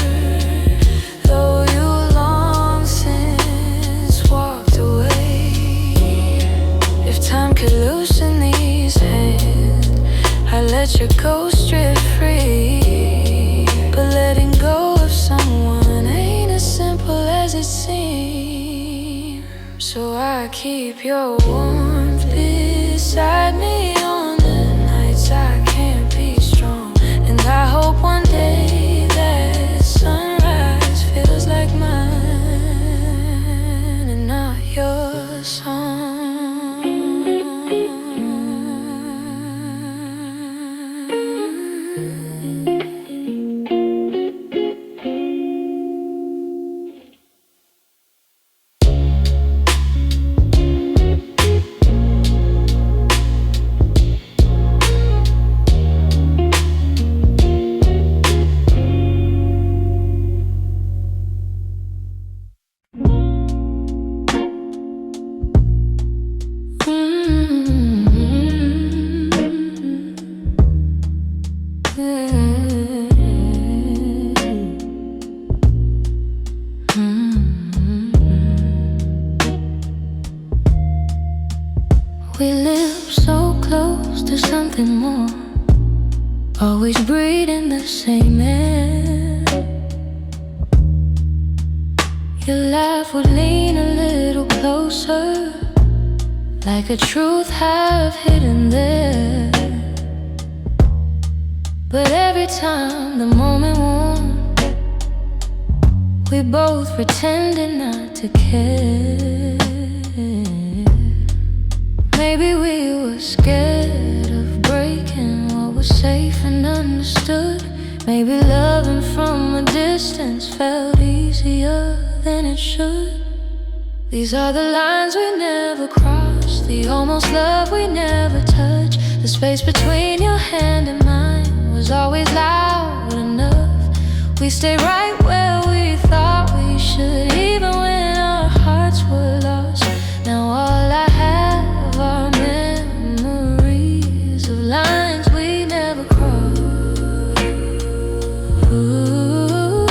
though you long since walked away. If time could loosen these hands, I let your ghost drift free. But letting go of someone ain't as simple as it seems. So I keep your warmth beside me on the nights I can't be strong. And I hope one day that sunrise feels like mine and not your song. We live so close to something more, always breathing the same air. Your laugh would lean a little closer, like a truth half hidden there. But every time the moment warmed, we both pretended not to care. Maybe we were scared of breaking what was safe and understood. Maybe loving from a distance felt easier than it should. These are the lines we never crossed, the almost love we never touched. The space between your hand and mine was always loud enough. We stayed right where we thought we should, even when our hearts were lost. Now all I have are memories of lines we never crossed. Ooh,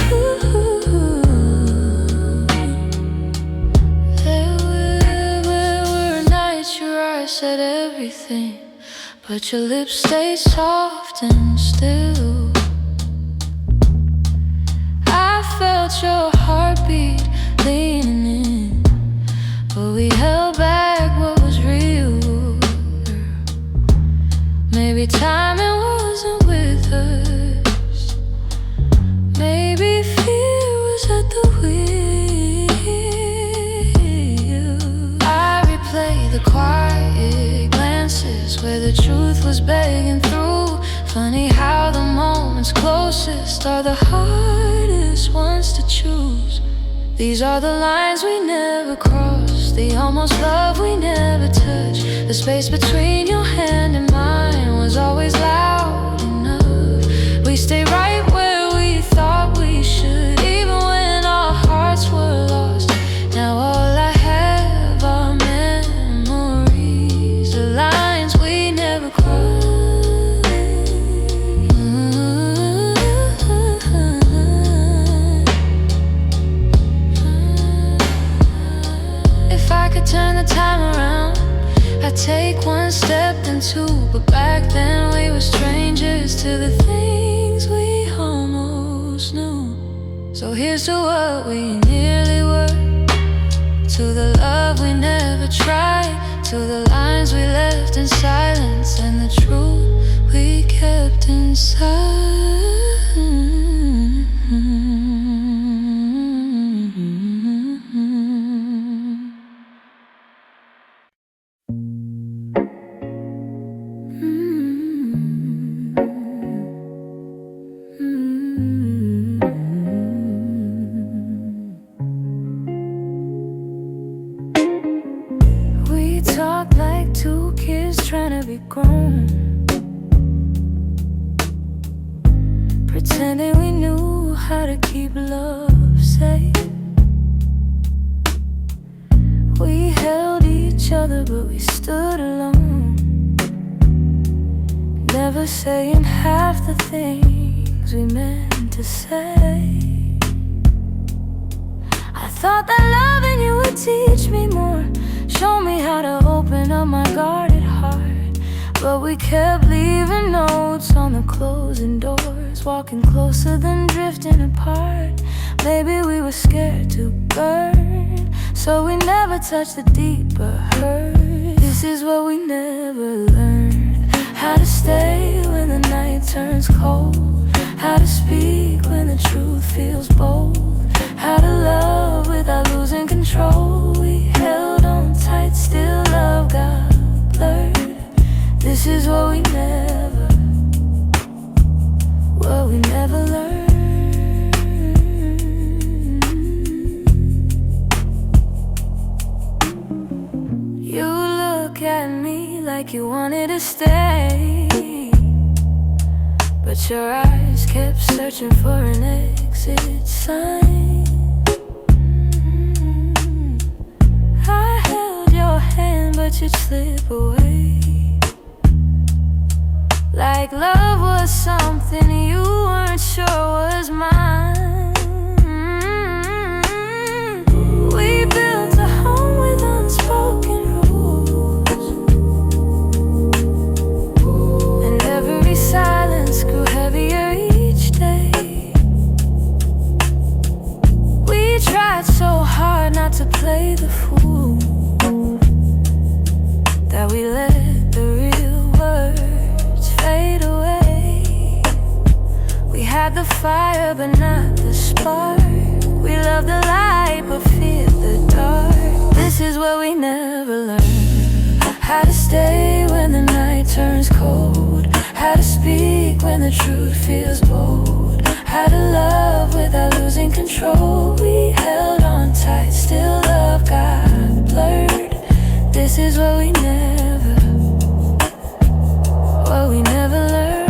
there were nights your eyes said everything, but your lips stayed soft and still. I felt your heartbeat leaning in, but we held back what was real. Maybe timing wasn't with us, maybe fear was at the wheel. I replay the quiet glances where the truth was begging through. Funny how the moments closest are the hardest ones to choose. These are the lines we never crossed, the almost love we never touched. The space between your hand and mine was always loud enough. We stayed right where we thought we should, even when our hearts were lost. Now all I have are memories, the lines we never crossed. If I could turn the time around, I'd take one step then two. But back then we were strangers to the things we almost knew. So here's to what we nearly were, to the love we never tried, to the lines we left in silence and the truth we kept inside. We talk like two kids trying to be grown, pretending we knew how to keep love safe. We held each other but we stood alone, never saying half the things we meant to say. I thought that loving you would teach me more, show me how to open up my guarded heart. But we kept leaving notes on the closing doors, walking closer than drifting apart. Maybe we were scared to burn, so we never touched the deeper hurt. This is what we never learned: how to stay when the night turns cold, how to speak when the truth feels bold, how to love without losing control. We held on tight, still love got blurred. This is what we never learned. You look at me like you wanted to stay, but your eyes kept searching for an exit sign. I held your hand but you'd slip away, like love was something you weren't sure was mine. We built a home with unspoken rules, and every silence grew heavier each day. We tried so hard not to play the fool, that we let the real words fade away. We had the fire but not the spark, we loved the light but feared the dark. This is what we never learned: how to stay when the night turns cold, how to speak when the truth feels bold, how to love without losing control. We held on tight, still love got blurred. This is what we never learned.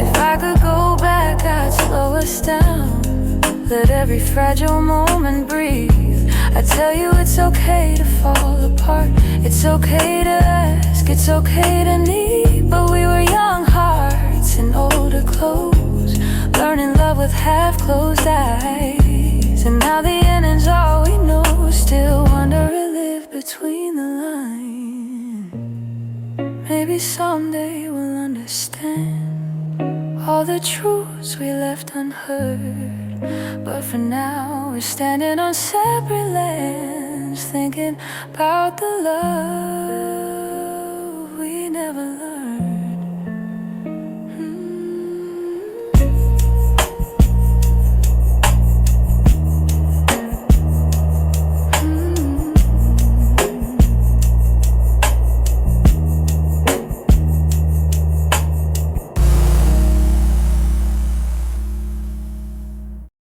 If I could go back, I'd slow us down, let every fragile moment breathe. I tell you it's okay to fall apart, it's okay to ask, it's okay to need. But we were young hearts in older clothes, learning love with half-closed eyes. And now the ending's all we know, still wonder or live between the lines. Maybe someday we'll understand all the truths we left unheard, but for now we're standing on separate lands, thinking about the love we never loved.